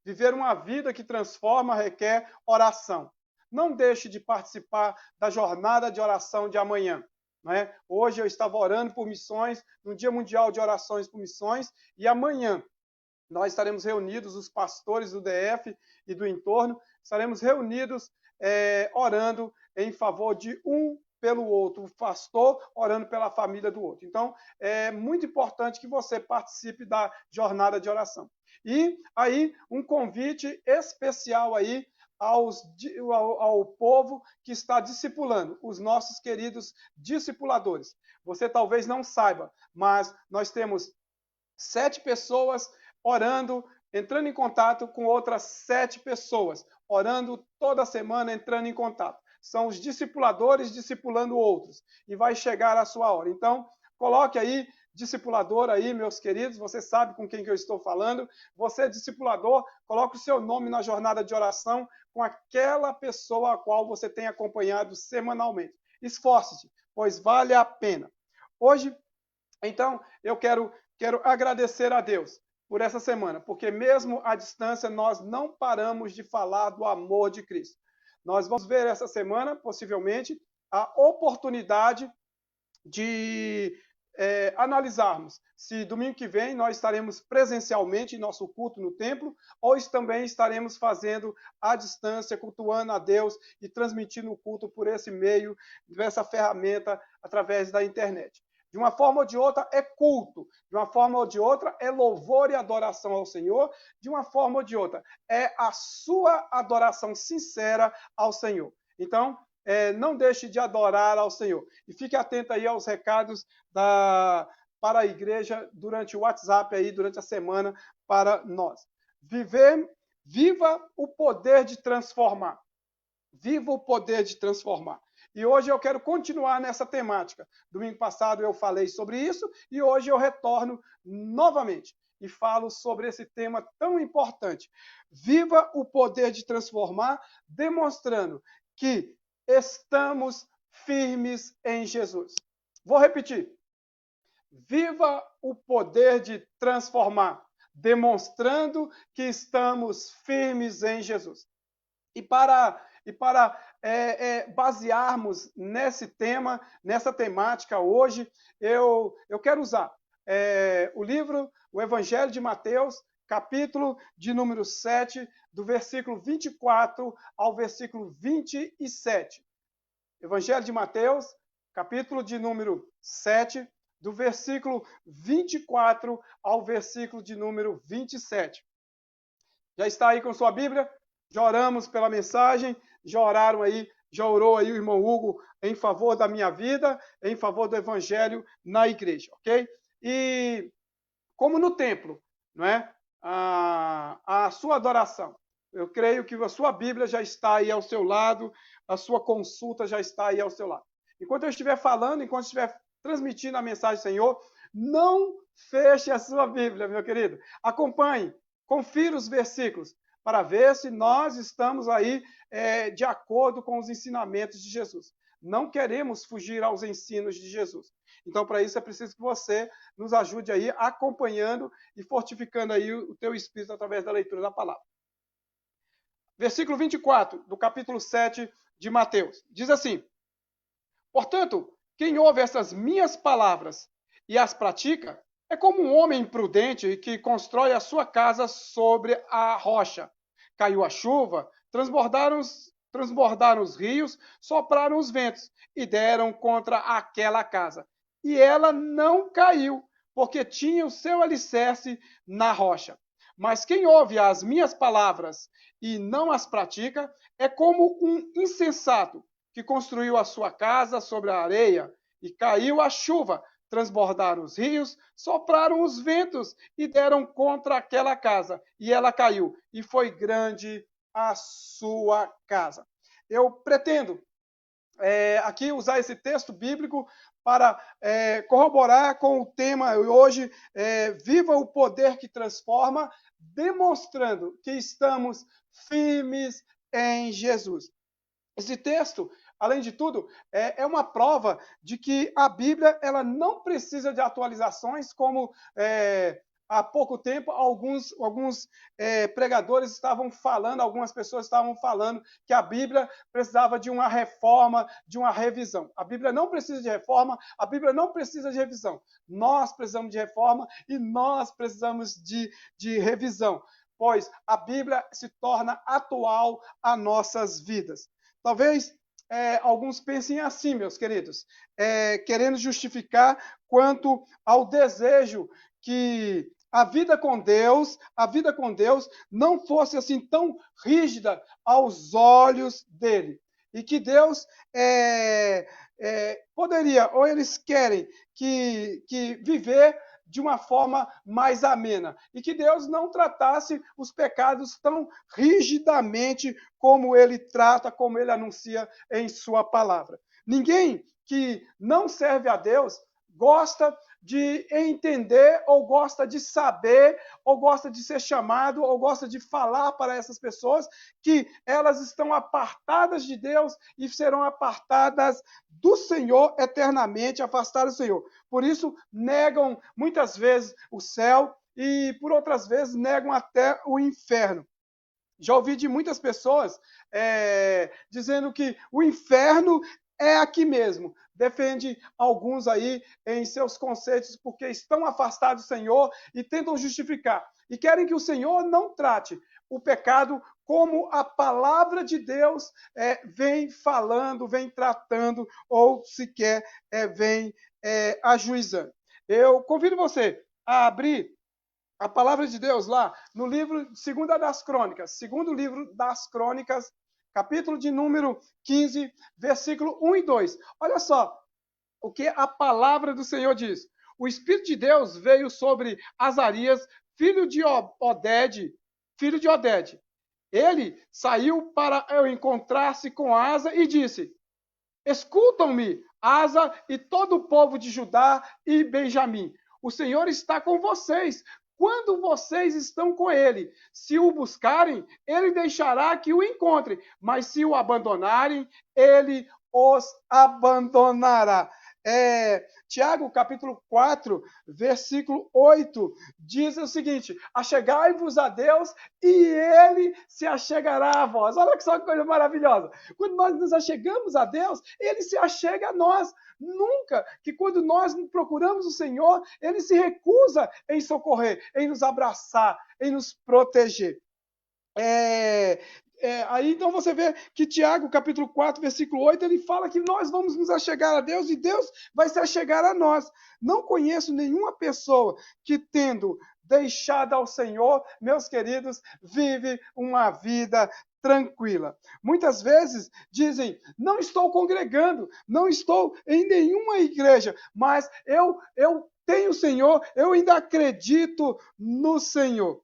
viver uma vida que transforma requer oração. Não deixe de participar da jornada de oração de amanhã. Não é? Hoje eu estava orando por missões, no Dia Mundial de Orações por Missões, e amanhã nós estaremos reunidos, os pastores do DF e do entorno, estaremos reunidos orando em favor de um pelo outro, o pastor orando pela família do outro. Então, é muito importante que você participe da jornada de oração. E aí, um convite especial aí ao povo que está discipulando, os nossos queridos discipuladores. Você talvez não saiba, mas nós temos 7 pessoas orando, entrando em contato com outras 7 pessoas, orando toda semana, entrando em contato. são os discipuladores discipulando outros. E vai chegar a sua hora. Então, coloque aí, discipulador aí, meus queridos, você sabe com quem que eu estou falando. Você é discipulador, coloque o seu nome na jornada de oração com aquela pessoa a qual você tem acompanhado semanalmente. Esforce-se, pois vale a pena. Hoje, então, eu quero agradecer a Deus por essa semana, porque mesmo à distância, nós não paramos de falar do amor de Cristo. Nós vamos ver essa semana, possivelmente, a oportunidade de analisarmos se domingo que vem nós estaremos presencialmente em nosso culto no templo ou também estaremos fazendo à distância, cultuando a Deus e transmitindo o culto por esse meio, dessa ferramenta através da internet. De uma forma ou de outra é culto, de uma forma ou de outra é louvor e adoração ao Senhor, de uma forma ou de outra é a sua adoração sincera ao Senhor. Então, não deixe de adorar ao Senhor. E fique atento aí aos recados para a igreja durante o WhatsApp, aí, durante a semana, para nós. Viva o poder de transformar. Viva o poder de transformar. E hoje eu quero continuar nessa temática. Domingo passado eu falei sobre isso e hoje eu retorno novamente e falo sobre esse tema tão importante. Viva o poder de transformar, demonstrando que estamos firmes em Jesus. Vou repetir. Viva o poder de transformar, demonstrando que estamos firmes em Jesus. E para basearmos nesse tema, nessa temática hoje, eu quero usar o livro, o Evangelho de Mateus, capítulo de número 7, do versículo 24 ao versículo 27. Evangelho de Mateus, capítulo de número 7, do versículo 24 ao versículo de número 27. Já está aí com sua Bíblia? Já oramos pela mensagem, já orou aí o irmão Hugo em favor da minha vida, em favor do Evangelho na igreja, ok? E como no templo, não é? A sua adoração. Eu creio que a sua Bíblia já está aí ao seu lado, a sua consulta já está aí ao seu lado. Enquanto eu estiver falando, enquanto eu estiver transmitindo a mensagem do Senhor, não feche a sua Bíblia, meu querido. Acompanhe, confira os versículos, para ver se nós estamos aí de acordo com os ensinamentos de Jesus. Não queremos fugir aos ensinos de Jesus. Então, para isso, é preciso que você nos ajude aí, acompanhando e fortificando aí o teu espírito através da leitura da palavra. Versículo 24, do capítulo 7 de Mateus. Diz assim: portanto, quem ouve essas minhas palavras e as pratica, é como um homem imprudente que constrói a sua casa sobre a rocha. Caiu a chuva, transbordaram os rios, sopraram os ventos e deram contra aquela casa. E ela não caiu, porque tinha o seu alicerce na rocha. Mas quem ouve as minhas palavras e não as pratica, é como um insensato que construiu a sua casa sobre a areia, e caiu a chuva, transbordaram os rios, sopraram os ventos e deram contra aquela casa, e ela caiu, e foi grande a sua casa. Eu pretendo aqui usar esse texto bíblico para corroborar com o tema hoje, viva o poder que transforma, demonstrando que estamos firmes em Jesus. Esse texto, além de tudo, é uma prova de que a Bíblia ela não precisa de atualizações, como há pouco tempo alguns pregadores estavam falando, algumas pessoas estavam falando que a Bíblia precisava de uma reforma, de uma revisão. A Bíblia não precisa de reforma, a Bíblia não precisa de revisão. Nós precisamos de reforma e nós precisamos de revisão, pois a Bíblia se torna atual a nossas vidas. Talvez alguns pensem assim, meus queridos, querendo justificar quanto ao desejo que a vida com Deus não fosse assim tão rígida aos olhos dele. E que Deus poderia, ou eles querem que viver de uma forma mais amena, e que Deus não tratasse os pecados tão rigidamente como ele trata, como ele anuncia em sua palavra. Ninguém que não serve a Deus gosta de entender, ou gosta de saber, ou gosta de ser chamado, ou gosta de falar para essas pessoas que elas estão apartadas de Deus e serão apartadas do Senhor eternamente, afastadas do Senhor. Por isso, negam muitas vezes o céu e, por outras vezes, negam até o inferno. Já ouvi de muitas pessoas dizendo que o inferno é aqui mesmo. Defende alguns aí em seus conceitos porque estão afastados do Senhor e tentam justificar. E querem que o Senhor não trate o pecado como a palavra de Deus vem falando, vem tratando, ou sequer vem ajuizando. Eu convido você a abrir a palavra de Deus lá no livro segundo livro das Crônicas, capítulo de número 15, versículo 1 e 2. Olha só o que a palavra do Senhor diz. O Espírito de Deus veio sobre Azarias, filho de Oded. Ele saiu para encontrar-se com Asa e disse: escutam-me, Asa e todo o povo de Judá e Benjamim. O Senhor está com vocês quando vocês estão com ele. Se o buscarem, ele deixará que o encontrem, mas se o abandonarem, ele os abandonará. Tiago, capítulo 4, versículo 8, diz o seguinte: achegai-vos a Deus e ele se achegará a vós. Olha só que coisa maravilhosa. Quando nós nos achegamos a Deus, ele se achega a nós. Nunca que quando nós procuramos o Senhor, ele se recusa em socorrer, em nos abraçar, em nos proteger. Aí então você vê que Tiago, capítulo 4, versículo 8, ele fala que nós vamos nos achegar a Deus e Deus vai se achegar a nós. Não conheço nenhuma pessoa que, tendo deixado ao Senhor, meus queridos, vive uma vida tranquila. Muitas vezes dizem: não estou congregando, não estou em nenhuma igreja, mas eu tenho o Senhor, eu ainda acredito no Senhor.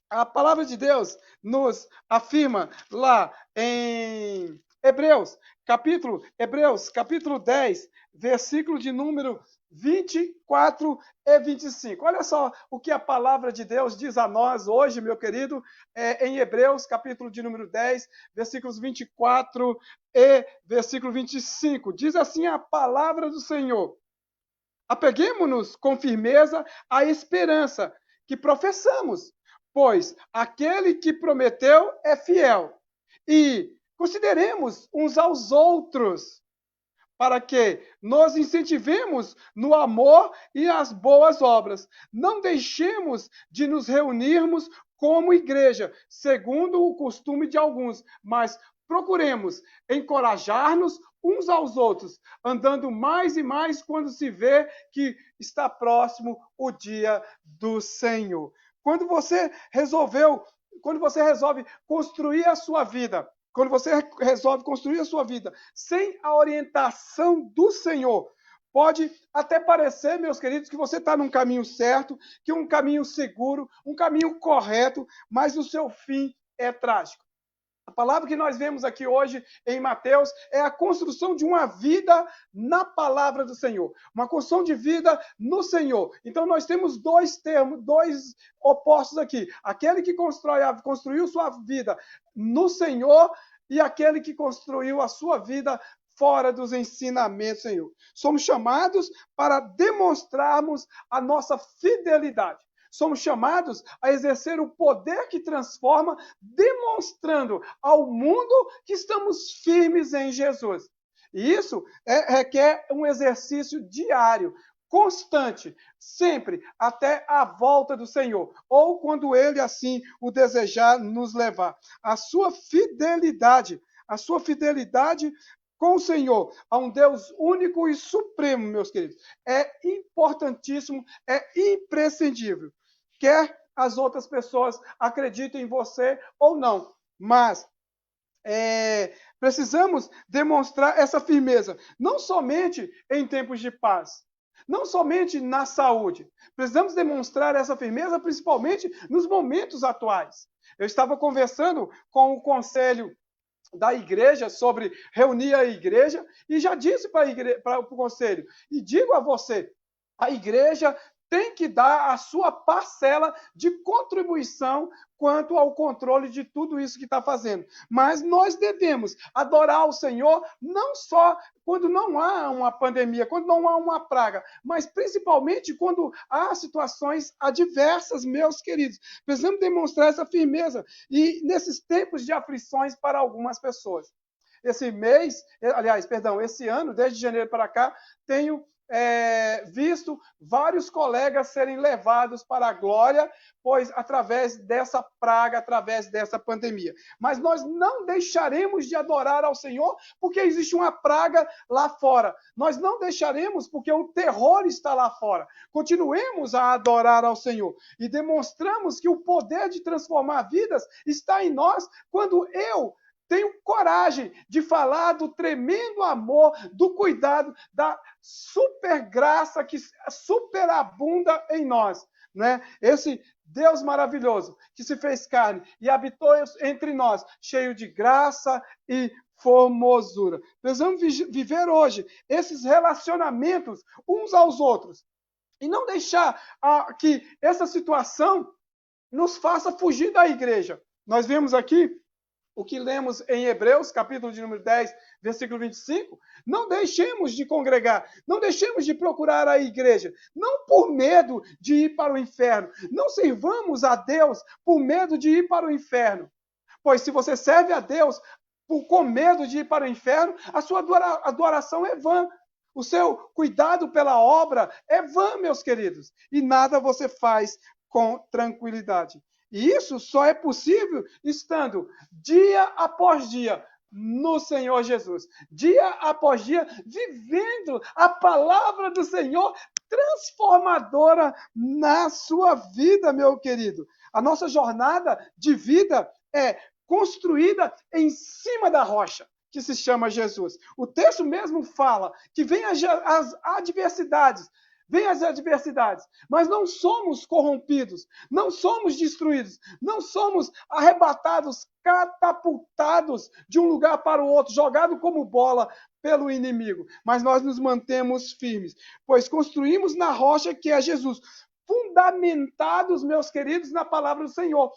A palavra de Deus nos afirma lá em Hebreus, capítulo 10, versículo de número 24 e 25. Olha só o que a palavra de Deus diz a nós hoje, meu querido, em Hebreus, capítulo de número 10, versículos 24 e versículo 25. Diz assim a palavra do Senhor: apeguemo-nos com firmeza à esperança que professamos, pois aquele que prometeu é fiel. E consideremos uns aos outros, para que nos incentivemos no amor e as boas obras. Não deixemos de nos reunirmos como igreja, segundo o costume de alguns, mas procuremos encorajar-nos uns aos outros, andando mais e mais quando se vê que está próximo o dia do Senhor. Quando você resolve construir a sua vida, quando você resolve construir a sua vida sem a orientação do Senhor, pode até parecer, meus queridos, que você está num caminho certo, que é um caminho seguro, um caminho correto, mas o seu fim é trágico. A palavra que nós vemos aqui hoje em Mateus é a construção de uma vida na palavra do Senhor. Uma construção de vida no Senhor. Então nós temos dois termos, dois opostos aqui. Aquele que construiu sua vida no Senhor e aquele que construiu a sua vida fora dos ensinamentos do Senhor. Somos chamados para demonstrarmos a nossa fidelidade. Somos chamados a exercer o poder que transforma, demonstrando ao mundo que estamos firmes em Jesus. E isso requer um exercício diário, constante, sempre, até a volta do Senhor, ou quando Ele assim o desejar nos levar. A sua fidelidade com o Senhor, a um Deus único e supremo, meus queridos, é importantíssimo, é imprescindível. Quer as outras pessoas acreditem em você ou não, mas precisamos demonstrar essa firmeza, não somente em tempos de paz, não somente na saúde. Precisamos demonstrar essa firmeza, principalmente nos momentos atuais. Eu estava conversando com o conselho da igreja sobre reunir a igreja e já disse para o conselho, e digo a você, a igreja tem que dar a sua parcela de contribuição quanto ao controle de tudo isso que está fazendo. Mas nós devemos adorar o Senhor não só quando não há uma pandemia, quando não há uma praga, mas principalmente quando há situações adversas, meus queridos. Precisamos demonstrar essa firmeza e nesses tempos de aflições para algumas pessoas. Esse ano, desde janeiro para cá, tenho visto vários colegas serem levados para a glória, pois através dessa praga, através dessa pandemia. Mas nós não deixaremos de adorar ao Senhor porque existe uma praga lá fora. Nós não deixaremos porque o terror está lá fora. Continuemos a adorar ao Senhor e demonstramos que o poder de transformar vidas está em nós quando eu tenho coragem de falar do tremendo amor, do cuidado, da super graça que superabunda em nós, né? Esse Deus maravilhoso que se fez carne e habitou entre nós, cheio de graça e formosura. Precisamos viver hoje esses relacionamentos uns aos outros e não deixar que essa situação nos faça fugir da igreja. Nós vemos aqui o que lemos em Hebreus, capítulo de número 10, versículo 25, não deixemos de congregar, não deixemos de procurar a igreja, não por medo de ir para o inferno, não servamos a Deus por medo de ir para o inferno, pois se você serve a Deus com medo de ir para o inferno, a sua adoração é vã, o seu cuidado pela obra é vã, meus queridos, e nada você faz com tranquilidade. E isso só é possível estando dia após dia no Senhor Jesus. Dia após dia, vivendo a palavra do Senhor transformadora na sua vida, meu querido. A nossa jornada de vida é construída em cima da rocha, que se chama Jesus. O texto mesmo fala que vem as adversidades, mas não somos corrompidos, não somos destruídos, não somos arrebatados, catapultados de um lugar para o outro, jogados como bola pelo inimigo, mas nós nos mantemos firmes, pois construímos na rocha que é Jesus, fundamentados, meus queridos, na palavra do Senhor,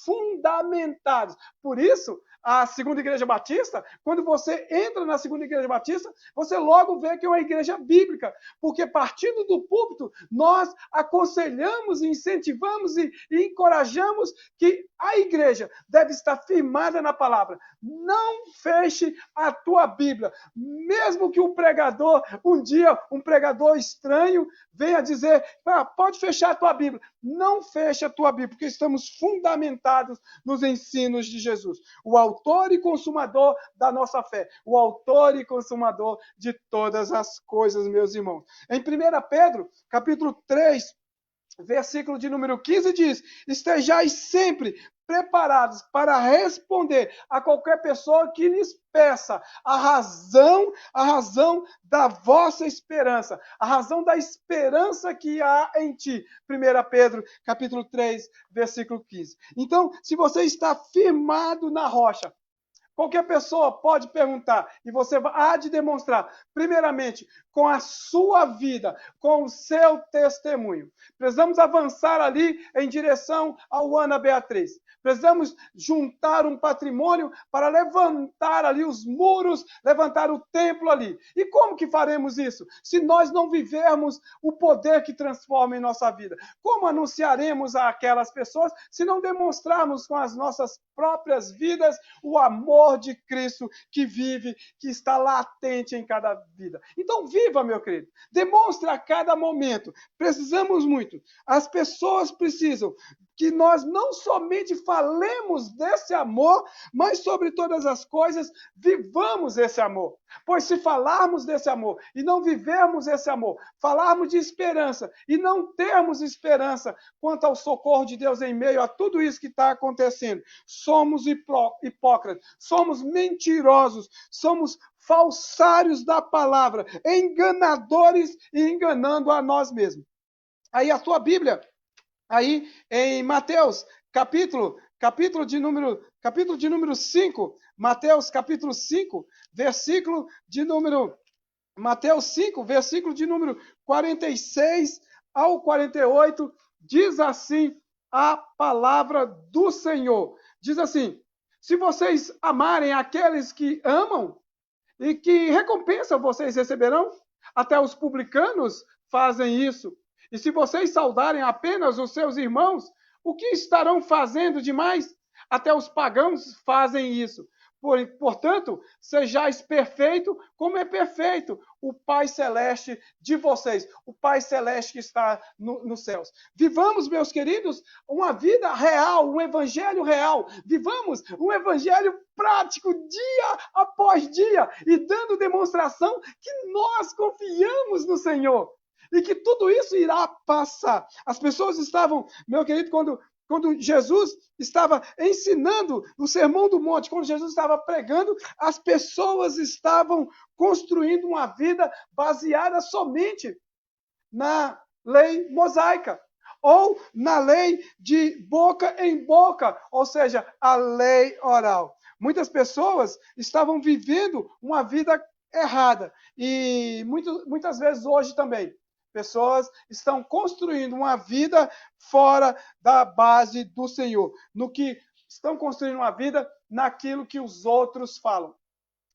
fundamentados. Por isso, a Segunda Igreja Batista, quando você entra na Segunda Igreja Batista, você logo vê que é uma igreja bíblica, porque partindo do púlpito, nós aconselhamos, incentivamos e encorajamos que a igreja deve estar firmada na palavra. Não feche a tua Bíblia, mesmo que um pregador, um dia, um pregador estranho, venha dizer, pode fechar a tua Bíblia. Não feche a tua Bíblia, porque estamos fundamentados nos ensinos de Jesus. O autor e consumador da nossa fé. O autor e consumador de todas as coisas, meus irmãos. Em 1 Pedro, capítulo 3, versículo de número 15, diz: estejais sempre preparados para responder a qualquer pessoa que lhes peça a razão da vossa esperança, a razão da esperança que há em ti. 1 Pedro, capítulo 3, versículo 15. Então, se você está firmado na rocha, qualquer pessoa pode perguntar e você há de demonstrar, primeiramente, com a sua vida, com o seu testemunho. Precisamos avançar ali em direção ao Ana Beatriz. Precisamos juntar um patrimônio para levantar ali os muros, levantar o templo ali. E como que faremos isso? Se nós não vivermos o poder que transforma em nossa vida. Como anunciaremos àquelas pessoas se não demonstrarmos com as nossas próprias vidas o amor de Cristo que vive, que está latente em cada vida? Então viva, meu querido. Demonstre a cada momento. Precisamos muito. As pessoas precisam que nós não somente falemos desse amor, mas sobre todas as coisas, vivamos esse amor. Pois se falarmos desse amor e não vivermos esse amor, falarmos de esperança e não termos esperança quanto ao socorro de Deus em meio a tudo isso que está acontecendo, somos hipócritas, somos mentirosos, somos falsários da palavra, enganadores e enganando a nós mesmos. Aí a tua Bíblia, aí em Mateus, capítulo de número 5, Mateus capítulo 5, versículo de número Mateus 5, versículo de número 46 ao 48, diz assim a palavra do Senhor. Diz assim: se vocês amarem aqueles que amam, e que recompensa vocês receberão? Até os publicanos fazem isso. E se vocês saudarem apenas os seus irmãos, o que estarão fazendo demais? Até os pagãos fazem isso. Portanto, sejais perfeito como é perfeito o Pai Celeste de vocês, o Pai Celeste que está nos céus. Vivamos, meus queridos, uma vida real, um evangelho real. Vivamos um evangelho prático, dia após dia, e dando demonstração que nós confiamos no Senhor. E que tudo isso irá passar. As pessoas estavam, meu querido, quando Jesus estava ensinando no Sermão do Monte, quando Jesus estava pregando, as pessoas estavam construindo uma vida baseada somente na lei mosaica, ou na lei de boca em boca, ou seja, a lei oral. Muitas pessoas estavam vivendo uma vida errada, e muitas vezes hoje também. Pessoas estão construindo uma vida fora da base do Senhor, no que estão construindo uma vida naquilo que os outros falam.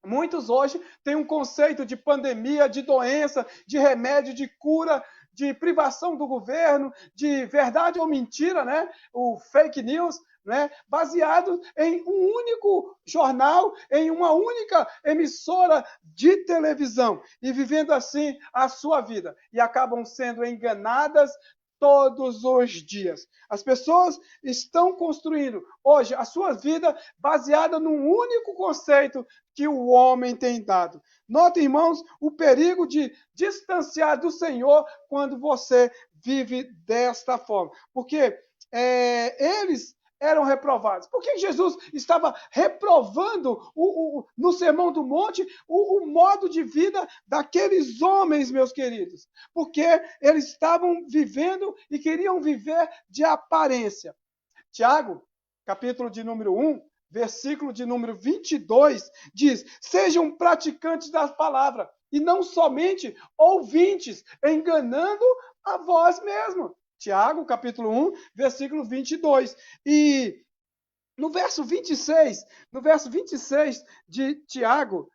Muitos hoje têm um conceito de pandemia, de doença, de remédio, de cura, de privação do governo, de verdade ou mentira, né? O fake news, né? Baseado em um único jornal, em uma única emissora de televisão, e vivendo assim a sua vida, e acabam sendo enganadas todos os dias. As pessoas estão construindo hoje a sua vida baseada num único conceito que o homem tem dado. Notem, irmãos, o perigo de distanciar do Senhor quando você vive desta forma. Porque eles eram reprovados. Por que Jesus estava reprovando no Sermão do Monte o modo de vida daqueles homens, meus queridos? Porque eles estavam vivendo e queriam viver de aparência. Tiago, capítulo de número 1, versículo de número 22, diz: sejam praticantes da palavra e não somente ouvintes, enganando a vós mesmos. Tiago, capítulo 1, versículo 22. E no verso 26 de Tiago,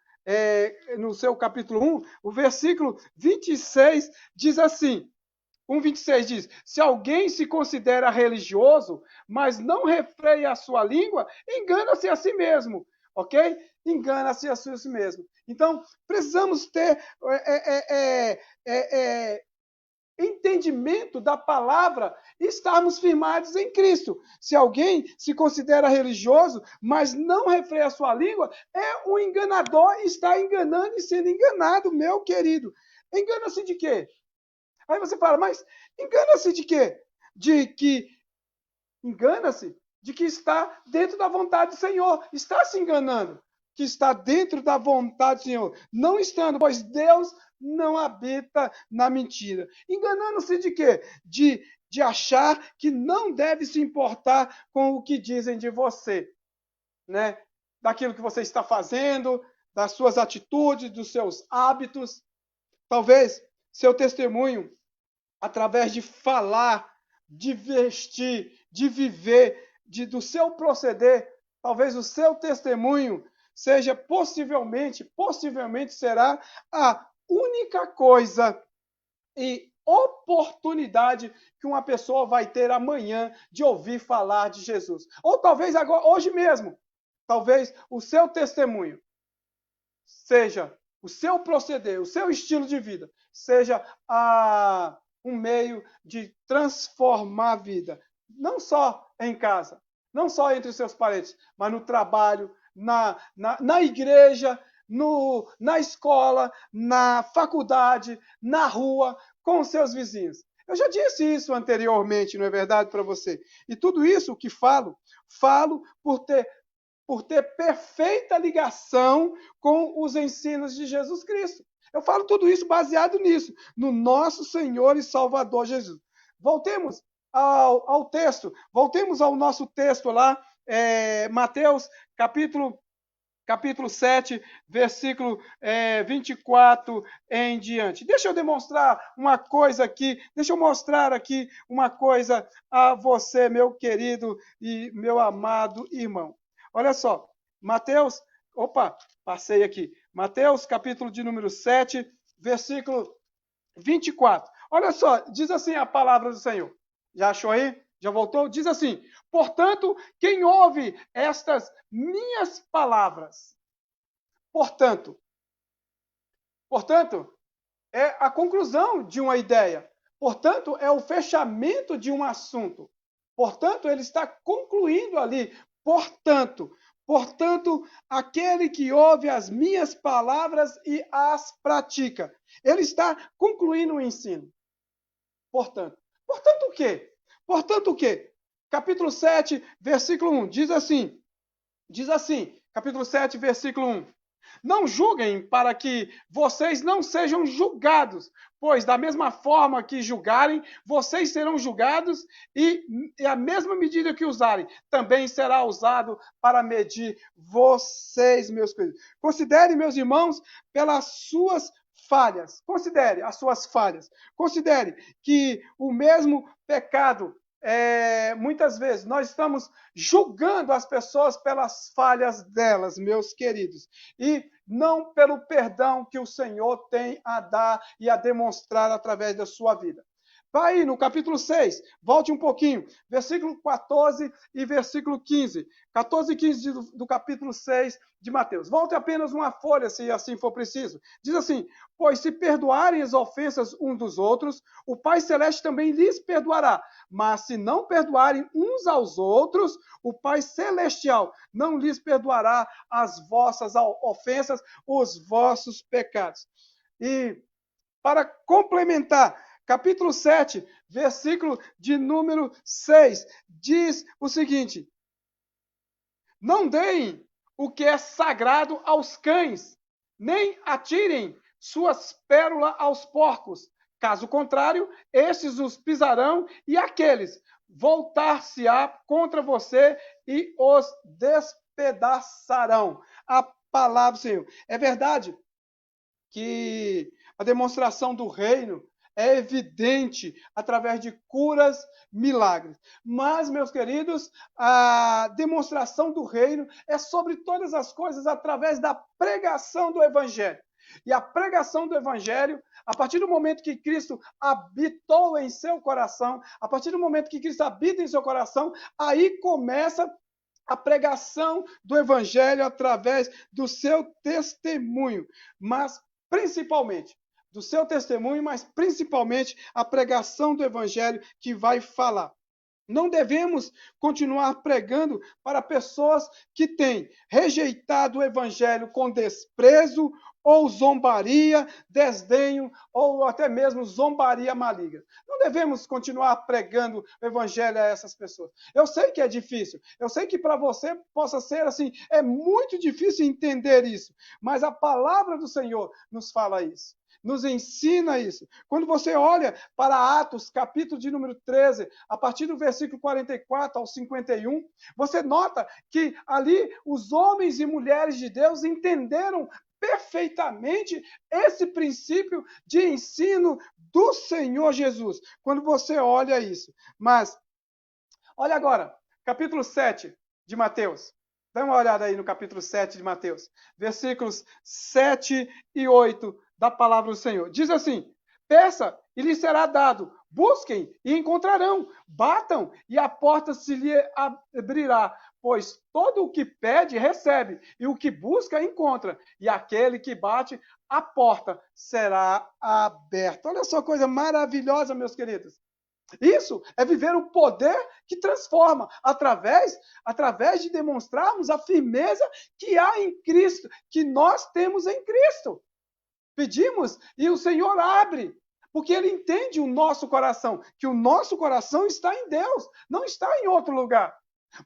no seu capítulo 1, o versículo 26 diz assim, 1,26 diz: se alguém se considera religioso, mas não refreia a sua língua, engana-se a si mesmo, ok? Engana-se a si mesmo. Então, precisamos ter entendimento da palavra e estarmos firmados em Cristo. Se alguém se considera religioso, mas não refreia a sua língua, é um enganador e está enganando e sendo enganado, meu querido. Engana-se de quê? Aí você fala, mas engana-se de quê? Engana-se de que está dentro da vontade do Senhor. Está se enganando que está dentro da vontade do Senhor. Não estando, pois Deus não habita na mentira. Enganando-se de quê? De achar que não deve se importar com o que dizem de você, né? Daquilo que você está fazendo, das suas atitudes, dos seus hábitos. Talvez seu testemunho, através de falar, de vestir, de viver, do seu proceder, talvez o seu testemunho seja possivelmente será a única coisa e oportunidade que uma pessoa vai ter amanhã de ouvir falar de Jesus. Ou talvez agora, hoje mesmo, talvez o seu testemunho seja o seu proceder, o seu estilo de vida, seja um meio de transformar a vida. Não só em casa, não só entre os seus parentes, mas no trabalho, na igreja, na escola, na faculdade, na rua, com os seus vizinhos. Eu já disse isso anteriormente, não é verdade para você? E tudo isso que falo por ter por ter perfeita ligação com os ensinos de Jesus Cristo. Eu falo tudo isso baseado nisso, no nosso Senhor e Salvador Jesus. Voltemos ao texto, voltemos ao nosso texto lá, Mateus, capítulo 7, versículo 24 em diante. Deixa eu demonstrar uma coisa aqui, deixa eu mostrar aqui uma coisa a você, meu querido e meu amado irmão. Olha só, Mateus, passei aqui. Mateus, capítulo de número 7, versículo 24. Olha só, diz assim a palavra do Senhor. Já achou aí? Já voltou? Diz assim: portanto, quem ouve estas minhas palavras, portanto, é a conclusão de uma ideia. Portanto, é o fechamento de um assunto. Portanto, ele está concluindo ali. Portanto, aquele que ouve as minhas palavras e as pratica. Ele está concluindo o ensino. Portanto o quê? Portanto o quê? Capítulo 7, versículo 1, diz assim, capítulo 7, versículo 1. Não julguem para que vocês não sejam julgados, pois da mesma forma que julgarem, vocês serão julgados e a mesma medida que usarem também será usado para medir vocês, meus queridos. Considere, meus irmãos, pelas suas falhas. Considere as suas falhas. Considere que o mesmo pecado, muitas vezes, nós estamos julgando as pessoas pelas falhas delas, meus queridos, e não pelo perdão que o Senhor tem a dar e a demonstrar através da sua vida. Vai aí no capítulo 6, volte um pouquinho, versículo 14 e versículo 15. 14 e 15 do capítulo 6 de Mateus. Volte apenas uma folha, se assim for preciso. Diz assim: pois se perdoarem as ofensas uns dos outros, o Pai Celeste também lhes perdoará. Mas se não perdoarem uns aos outros, o Pai Celestial não lhes perdoará as vossas ofensas, os vossos pecados. E para complementar, capítulo 7, versículo de número 6, diz o seguinte: não deem o que é sagrado aos cães, nem atirem suas pérolas aos porcos. Caso contrário, estes os pisarão e aqueles voltar-se-á contra você e os despedaçarão. A palavra do Senhor. É verdade que a demonstração do reino é evidente através de curas, milagres. Mas, meus queridos, a demonstração do reino é sobre todas as coisas através da pregação do evangelho. E a pregação do evangelho, a partir do momento que Cristo habitou em seu coração, a partir do momento que Cristo habita em seu coração, aí começa a pregação do evangelho através do seu testemunho. Mas, principalmente, do seu testemunho, mas principalmente a pregação do evangelho que vai falar. Não devemos continuar pregando para pessoas que têm rejeitado o evangelho com desprezo ou zombaria, desdenho ou até mesmo zombaria maligna. Não devemos continuar pregando o evangelho a essas pessoas. Eu sei que é difícil, eu sei que para você possa ser assim, é muito difícil entender isso, mas a palavra do Senhor nos fala isso. Nos ensina isso. Quando você olha para Atos, capítulo de número 13, a partir do versículo 44 ao 51, você nota que ali os homens e mulheres de Deus entenderam perfeitamente esse princípio de ensino do Senhor Jesus. Quando você olha isso. Mas, olha agora, capítulo 7 de Mateus. Dá uma olhada aí no capítulo 7 de Mateus. Versículos 7 e 8 da palavra do Senhor. Diz assim: peça e lhe será dado, busquem e encontrarão, batam e a porta se lhe abrirá, pois todo o que pede recebe, e o que busca encontra, e aquele que bate, a porta será aberta. Olha só, coisa maravilhosa, meus queridos. Isso é viver o poder que transforma, através de demonstrarmos a firmeza que há em Cristo, que nós temos em Cristo. Pedimos e o Senhor abre, porque Ele entende o nosso coração, que o nosso coração está em Deus, não está em outro lugar.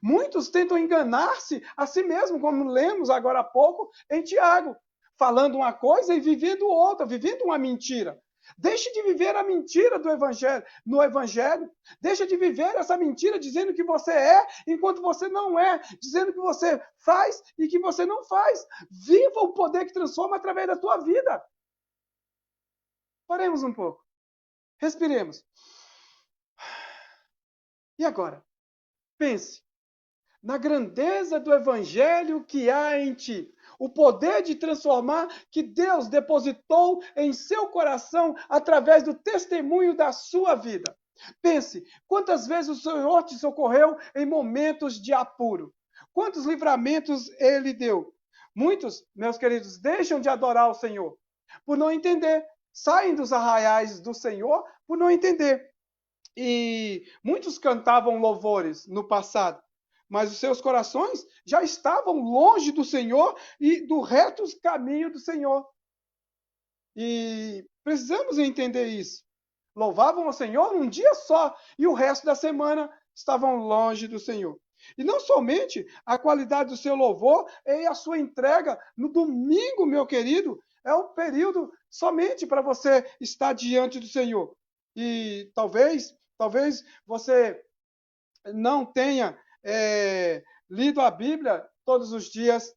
Muitos tentam enganar-se a si mesmo, como lemos agora há pouco em Tiago, falando uma coisa e vivendo outra, vivendo uma mentira. Deixe de viver a mentira do evangelho, no evangelho. Deixa de viver essa mentira dizendo que você é, enquanto você não é, dizendo que você faz e que você não faz. Viva o poder que transforma através da tua vida. Paremos um pouco. Respiremos. E agora? Pense na grandeza do evangelho que há em ti. O poder de transformar que Deus depositou em seu coração através do testemunho da sua vida. Pense, quantas vezes o Senhor te socorreu em momentos de apuro? Quantos livramentos Ele deu? Muitos, meus queridos, deixam de adorar o Senhor por não entender. Saem dos arraiais do Senhor por não entender. E muitos cantavam louvores no passado, mas os seus corações já estavam longe do Senhor e do reto caminho do Senhor. E precisamos entender isso. Louvavam o Senhor num dia só e o resto da semana estavam longe do Senhor. E não somente a qualidade do seu louvor e a sua entrega no domingo, meu querido, é um período somente para você estar diante do Senhor. E talvez você não tenha lido a Bíblia todos os dias.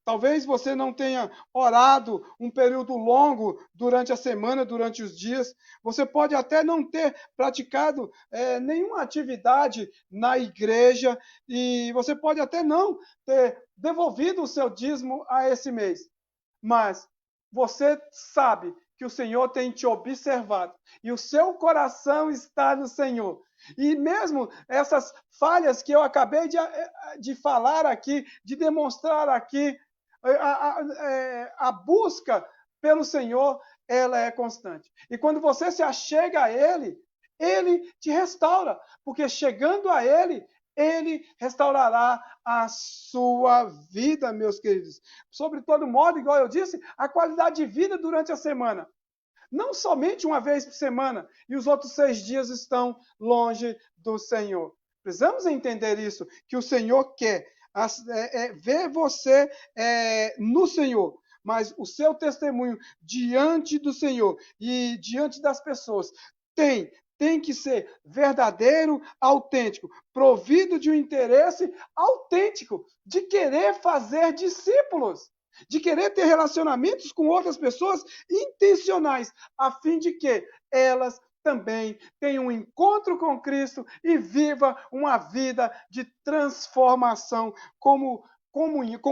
Talvez você não tenha orado um período longo durante a semana, durante os dias. Você pode até não ter praticado nenhuma atividade na igreja e você pode até não ter devolvido o seu dízimo a esse mês. Mas você sabe que o Senhor tem te observado e o seu coração está no Senhor. E mesmo essas falhas que eu acabei de falar aqui, de demonstrar aqui, a busca pelo Senhor, ela é constante. E quando você se achega a Ele, Ele te restaura, porque chegando a Ele, Ele restaurará a sua vida, meus queridos. Sobre todo modo, igual eu disse, a qualidade de vida durante a semana. Não somente uma vez por semana, e os outros 6 dias estão longe do Senhor. Precisamos entender isso, que o Senhor quer ver você no Senhor, mas o seu testemunho diante do Senhor e diante das pessoas tem que ser verdadeiro, autêntico, provido de um interesse autêntico, de querer fazer discípulos, de querer ter relacionamentos com outras pessoas intencionais, a fim de que elas também tenham um encontro com Cristo e viva uma vida de transformação com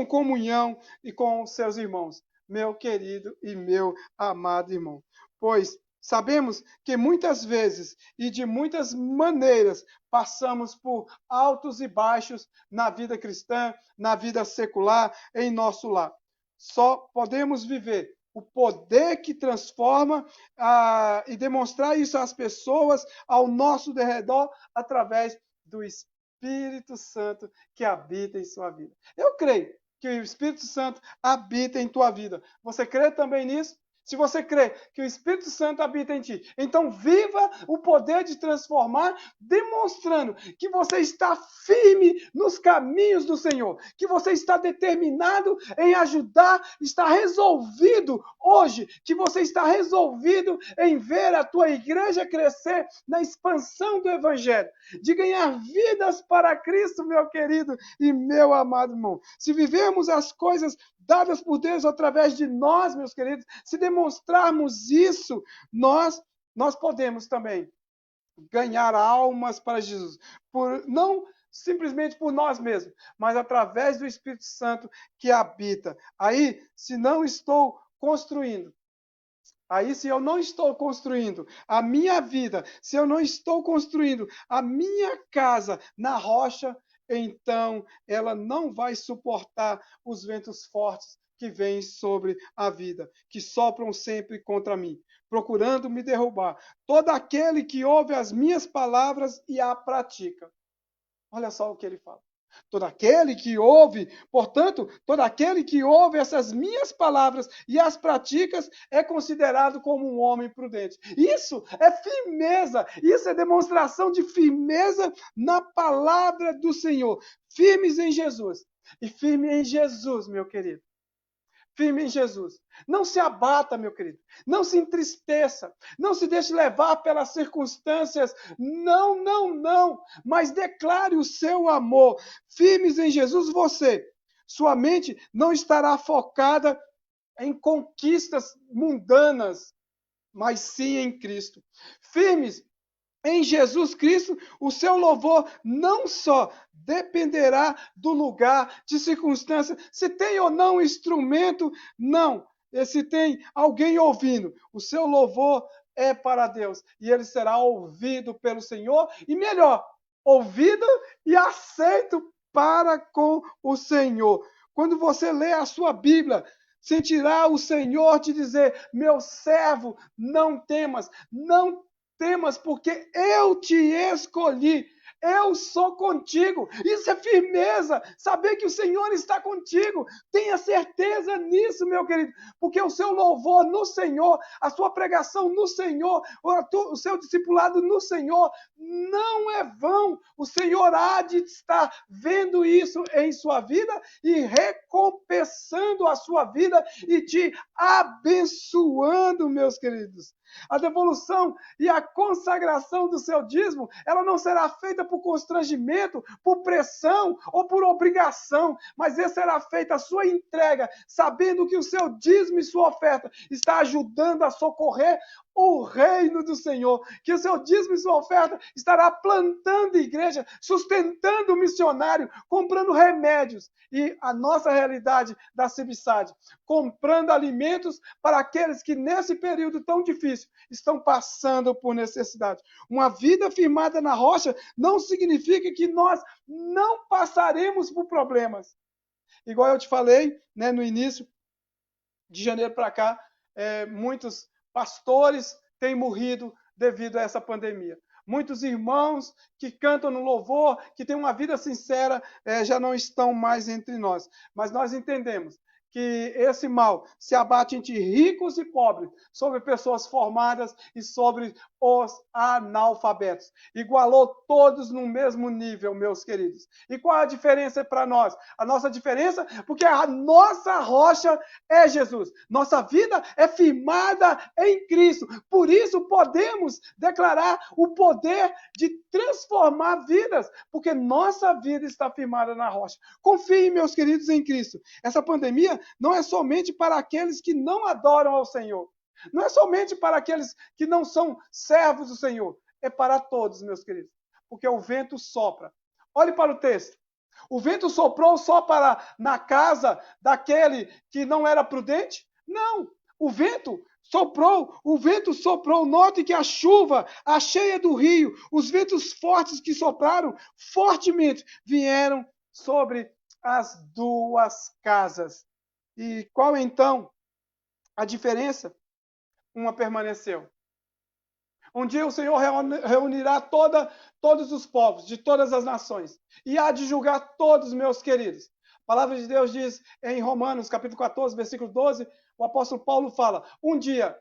comunhão e com seus irmãos. Meu querido e meu amado irmão. Pois sabemos que muitas vezes e de muitas maneiras passamos por altos e baixos na vida cristã, na vida secular, em nosso lar. Só podemos viver o poder que transforma e demonstrar isso às pessoas ao nosso derredor através do Espírito Santo que habita em sua vida. Eu creio que o Espírito Santo habita em tua vida. Você crê também nisso? Se você crê que o Espírito Santo habita em ti, então viva o poder de transformar, demonstrando que você está firme nos caminhos do Senhor, que você está determinado em ajudar, está resolvido hoje, que você está resolvido em ver a tua igreja crescer na expansão do Evangelho, de ganhar vidas para Cristo, meu querido e meu amado irmão. Se vivermos as coisas dadas por Deus através de nós, meus queridos, se demonstrarmos isso, nós podemos também ganhar almas para Jesus, não simplesmente por nós mesmos, mas através do Espírito Santo que habita. Aí, se eu não estou construindo a minha vida, se eu não estou construindo a minha casa na rocha, então ela não vai suportar os ventos fortes que vêm sobre a vida, que sopram sempre contra mim, procurando me derrubar. Todo aquele que ouve as minhas palavras e a pratica. Olha só o que ele fala. Todo aquele que ouve, portanto, todo aquele que ouve essas minhas palavras e as pratica é considerado como um homem prudente. Isso é firmeza, isso é demonstração de firmeza na palavra do Senhor. Firmes em Jesus. E firme em Jesus, meu querido. Firme em Jesus. Não se abata, meu querido. Não se entristeça. Não se deixe levar pelas circunstâncias. Não, não, não. Mas declare o seu amor. Firmes em Jesus, você. Sua mente não estará focada em conquistas mundanas, mas sim em Cristo. Firmes em Jesus Cristo, o seu louvor não só dependerá do lugar, de circunstância, se tem ou não instrumento, não. Se tem alguém ouvindo, o seu louvor é para Deus e ele será ouvido pelo Senhor e melhor, ouvido e aceito para com o Senhor. Quando você lê a sua Bíblia, sentirá o Senhor te dizer: meu servo, não temas, não temas, porque eu te escolhi. Eu sou contigo. Isso é firmeza. Saber que o Senhor está contigo. Tenha certeza nisso, meu querido. Porque o seu louvor no Senhor, a sua pregação no Senhor, o seu discipulado no Senhor, não é vão. O Senhor há de estar vendo isso em sua vida e recompensando a sua vida e te abençoando, meus queridos. A devolução e a consagração do seu dízimo, ela não será feita por constrangimento, por pressão ou por obrigação, mas será feita a sua entrega, sabendo que o seu dízimo e sua oferta está ajudando a socorrer o reino do Senhor, que o seu dízimo e sua oferta estará plantando igreja, sustentando o missionário, comprando remédios e a nossa realidade da Cibsad, comprando alimentos para aqueles que nesse período tão difícil estão passando por necessidade. Uma vida firmada na rocha não significa que nós não passaremos por problemas. Igual eu te falei, né, no início de janeiro para cá, muitos pastores têm morrido devido a essa pandemia. Muitos irmãos que cantam no louvor, que têm uma vida sincera, já não estão mais entre nós. Mas nós entendemos que esse mal se abate entre ricos e pobres, sobre pessoas formadas e sobre os analfabetos. Igualou todos no mesmo nível, meus queridos. E qual a diferença para nós? A nossa diferença, porque a nossa rocha é Jesus. Nossa vida é firmada em Cristo. Por isso podemos declarar o poder de transformar vidas, porque nossa vida está firmada na rocha. Confiem, meus queridos, em Cristo. Essa pandemia não é somente para aqueles que não adoram ao Senhor. Não é somente para aqueles que não são servos do Senhor. É para todos, meus queridos. Porque o vento sopra. Olhe para o texto. O vento soprou só para na casa daquele que não era prudente? Não. O vento soprou. Note que a chuva, a cheia do rio, os ventos fortes que sopraram fortemente vieram sobre as duas casas. E qual então a diferença? Uma permaneceu. Um dia o Senhor reunirá todos os povos, de todas as nações, e há de julgar todos, meus queridos. A palavra de Deus diz em Romanos, capítulo 14, versículo 12, o apóstolo Paulo fala: um dia,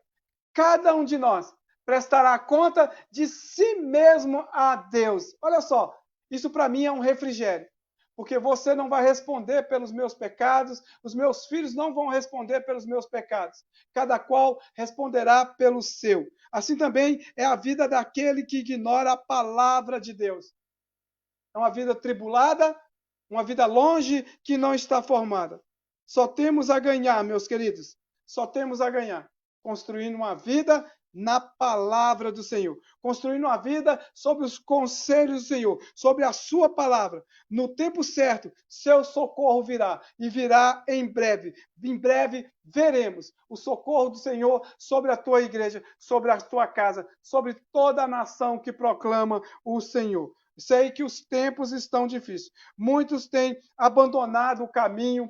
cada um de nós prestará conta de si mesmo a Deus. Olha só, isso para mim é um refrigério. Porque você não vai responder pelos meus pecados, os meus filhos não vão responder pelos meus pecados. Cada qual responderá pelo seu. Assim também é a vida daquele que ignora a palavra de Deus. É uma vida tribulada, uma vida longe que não está formada. Só temos a ganhar, meus queridos. Só temos a ganhar. Construindo uma vida na palavra do Senhor, construindo uma vida sobre os conselhos do Senhor, sobre a sua palavra. No tempo certo, seu socorro virá, e virá em breve. Em breve veremos o socorro do Senhor sobre a tua igreja, sobre a tua casa, sobre toda a nação que proclama o Senhor. Sei que os tempos estão difíceis. Muitos têm abandonado o caminho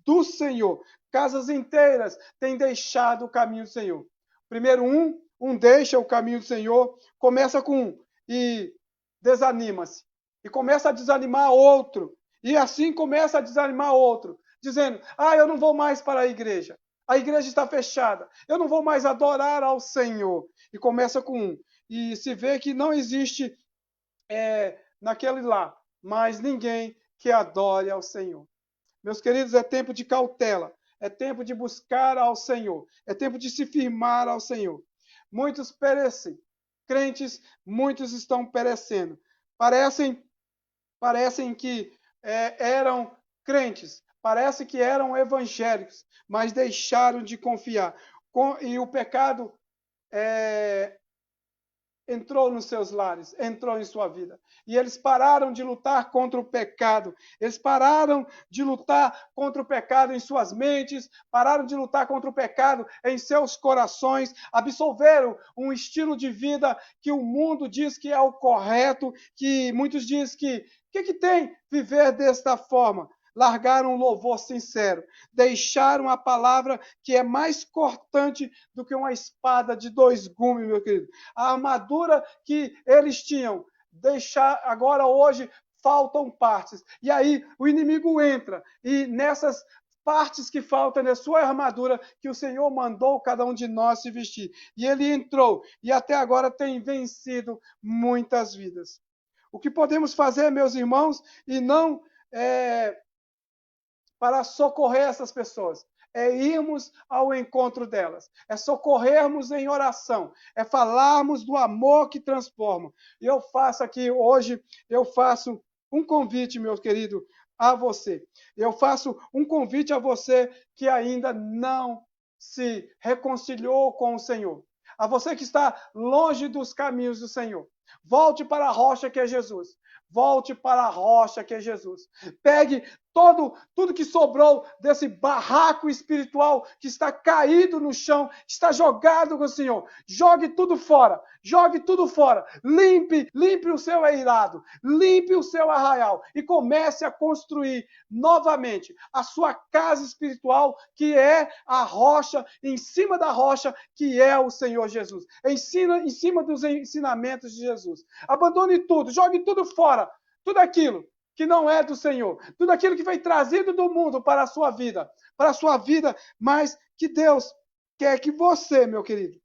do Senhor. Casas inteiras têm deixado o caminho do Senhor. Primeiro um deixa o caminho do Senhor, começa com um e desanima-se. E começa a desanimar outro. E assim começa a desanimar outro, dizendo: eu não vou mais para a igreja está fechada, eu não vou mais adorar ao Senhor. E começa com um. E se vê que não existe naquele lá mais ninguém que adore ao Senhor. Meus queridos, é tempo de cautela, é tempo de buscar ao Senhor, é tempo de se firmar ao Senhor. Muitos perecem, crentes, muitos estão perecendo. Parecem que eram crentes, parece que eram evangélicos, mas deixaram de confiar. E o pecado entrou nos seus lares, entrou em sua vida. E eles pararam de lutar contra o pecado. Eles pararam de lutar contra o pecado em suas mentes, pararam de lutar contra o pecado em seus corações, absolveram um estilo de vida que o mundo diz que é o correto, que muitos dizem que tem viver desta forma. Largaram um louvor sincero, deixaram a palavra que é mais cortante do que uma espada de 2 gumes, meu querido. A armadura que eles tinham, agora hoje faltam partes. E aí o inimigo entra, e nessas partes que faltam na sua armadura, que o Senhor mandou cada um de nós se vestir. E ele entrou, e até agora tem vencido muitas vidas. O que podemos fazer, meus irmãos, e não para socorrer essas pessoas, é irmos ao encontro delas, é socorrermos em oração, é falarmos do amor que transforma. E eu faço aqui hoje, um convite, meu querido, a você. Eu faço um convite a você que ainda não se reconciliou com o Senhor, a você que está longe dos caminhos do Senhor. Volte para a rocha que é Jesus. Volte para a rocha que é Jesus. Pegue tudo que sobrou desse barraco espiritual que está caído no chão, está jogado com o Senhor. Jogue tudo fora. Jogue tudo fora. Limpe o seu eirado. Limpe o seu arraial. E comece a construir novamente a sua casa espiritual, que é a rocha, em cima da rocha, que é o Senhor Jesus. Em cima dos ensinamentos de Jesus. Abandone tudo. Jogue tudo fora. Tudo aquilo que não é do Senhor, tudo aquilo que foi trazido do mundo para a sua vida, mas que Deus quer que você, meu querido,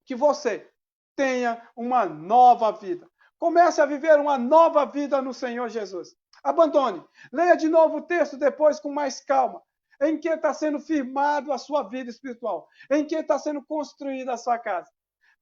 que você tenha uma nova vida. Comece a viver uma nova vida no Senhor Jesus. Abandone. Leia de novo o texto depois com mais calma. Em que está sendo firmado a sua vida espiritual? Em que está sendo construída a sua casa?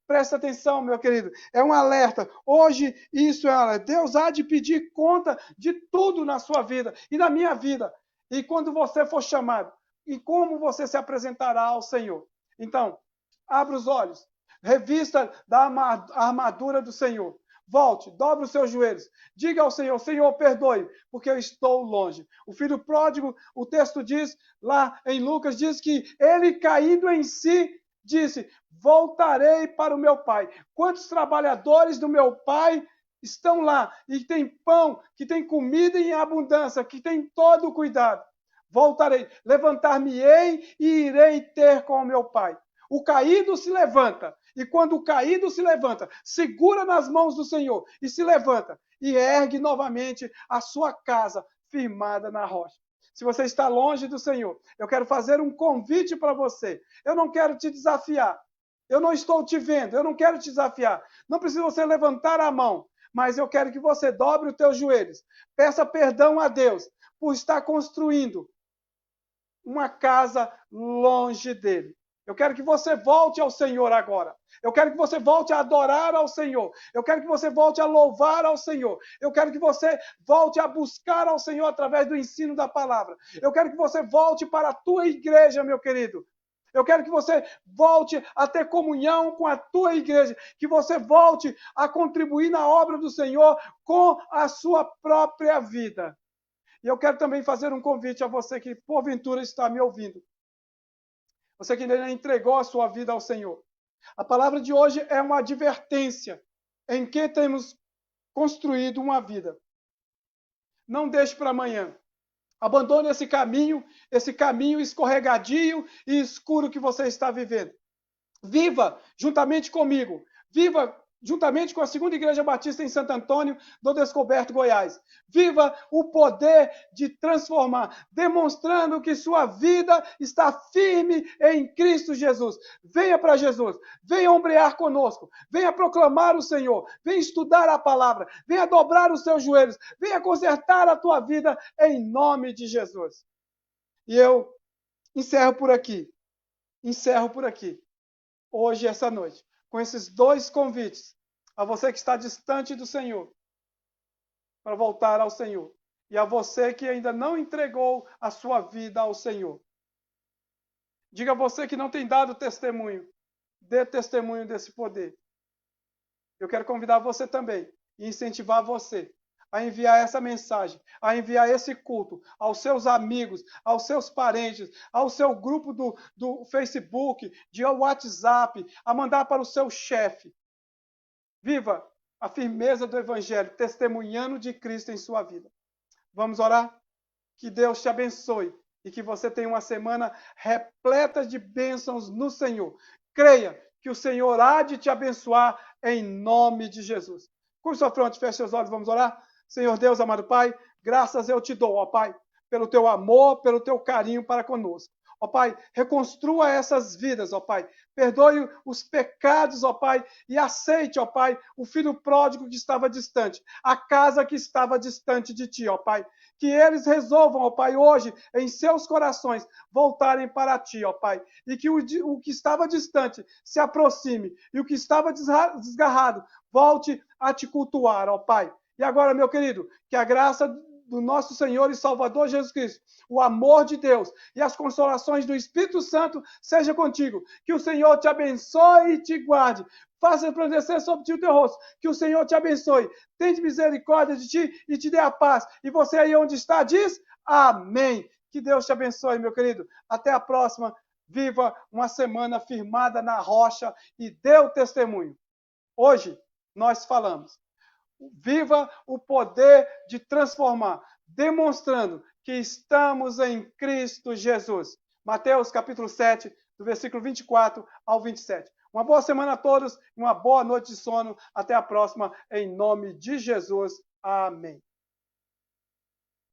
Presta atenção, meu querido. É um alerta. Hoje, isso é um alerta. Deus há de pedir conta de tudo na sua vida e na minha vida. E quando você for chamado, e como você se apresentará ao Senhor. Então, abra os olhos. Revista da armadura do Senhor. Volte, dobre os seus joelhos. Diga ao Senhor: Senhor, perdoe, porque eu estou longe. O filho pródigo, o texto diz, lá em Lucas, diz que ele caindo em si, disse: voltarei para o meu pai. Quantos trabalhadores do meu pai estão lá e tem pão, que tem comida em abundância, que tem todo o cuidado? Voltarei, levantar-me-ei e irei ter com o meu pai. O caído se levanta, e quando o caído se levanta, segura nas mãos do Senhor e se levanta e ergue novamente a sua casa firmada na rocha. Se você está longe do Senhor, eu quero fazer um convite para você. Eu não quero te desafiar. Eu não estou te vendo, eu não quero te desafiar. Não precisa você levantar a mão, mas eu quero que você dobre os teus joelhos. Peça perdão a Deus por estar construindo uma casa longe dele. Eu quero que você volte ao Senhor agora. Eu quero que você volte a adorar ao Senhor. Eu quero que você volte a louvar ao Senhor. Eu quero que você volte a buscar ao Senhor através do ensino da palavra. Eu quero que você volte para a tua igreja, meu querido. Eu quero que você volte a ter comunhão com a tua igreja, que você volte a contribuir na obra do Senhor com a sua própria vida. E eu quero também fazer um convite a você que, porventura, está me ouvindo. Você que ainda entregou a sua vida ao Senhor. A palavra de hoje é uma advertência em que temos construído uma vida. Não deixe para amanhã. Abandone esse caminho escorregadio e escuro que você está vivendo. Viva juntamente comigo. Viva juntamente com a Segunda Igreja Batista em Santo Antônio do Descoberto, Goiás. Viva o poder de transformar, demonstrando que sua vida está firme em Cristo Jesus. Venha para Jesus, venha ombrear conosco, venha proclamar o Senhor, venha estudar a palavra, venha dobrar os seus joelhos, venha consertar a tua vida em nome de Jesus. E eu encerro por aqui, hoje, essa noite, com esses 2 convites a você que está distante do Senhor, para voltar ao Senhor, e a você que ainda não entregou a sua vida ao Senhor. Diga a você que não tem dado testemunho, dê testemunho desse poder. Eu quero convidar você também e incentivar você a enviar essa mensagem, a enviar esse culto aos seus amigos, aos seus parentes, ao seu grupo do Facebook, de WhatsApp, a mandar para o seu chefe. Viva a firmeza do Evangelho, testemunhando de Cristo em sua vida. Vamos orar? Que Deus te abençoe e que você tenha uma semana repleta de bênçãos no Senhor. Creia que o Senhor há de te abençoar em nome de Jesus. Curva sua fronte, feche seus olhos, vamos orar? Senhor Deus, amado Pai, graças eu te dou, ó Pai, pelo teu amor, pelo teu carinho para conosco. Ó Pai, reconstrua essas vidas, ó Pai. Perdoe os pecados, ó Pai, e aceite, ó Pai, o filho pródigo que estava distante, a casa que estava distante de Ti, ó Pai. Que eles resolvam, ó Pai, hoje, em seus corações, voltarem para Ti, ó Pai. E que o que estava distante se aproxime, e o que estava desgarrado volte a Te cultuar, ó Pai. E agora, meu querido, que a graça do nosso Senhor e Salvador Jesus Cristo, o amor de Deus e as consolações do Espírito Santo seja contigo. Que o Senhor te abençoe e te guarde. Faça resplandecer sobre ti o teu rosto. Que o Senhor te abençoe. Tente misericórdia de ti e te dê a paz. E você aí onde está, diz amém. Que Deus te abençoe, meu querido. Até a próxima. Viva uma semana firmada na rocha e dê o testemunho. Hoje nós falamos. Viva o poder de transformar, demonstrando que estamos em Cristo Jesus. Mateus capítulo 7, do versículo 24 ao 27. Uma boa semana a todos, uma boa noite de sono. Até a próxima, em nome de Jesus. Amém.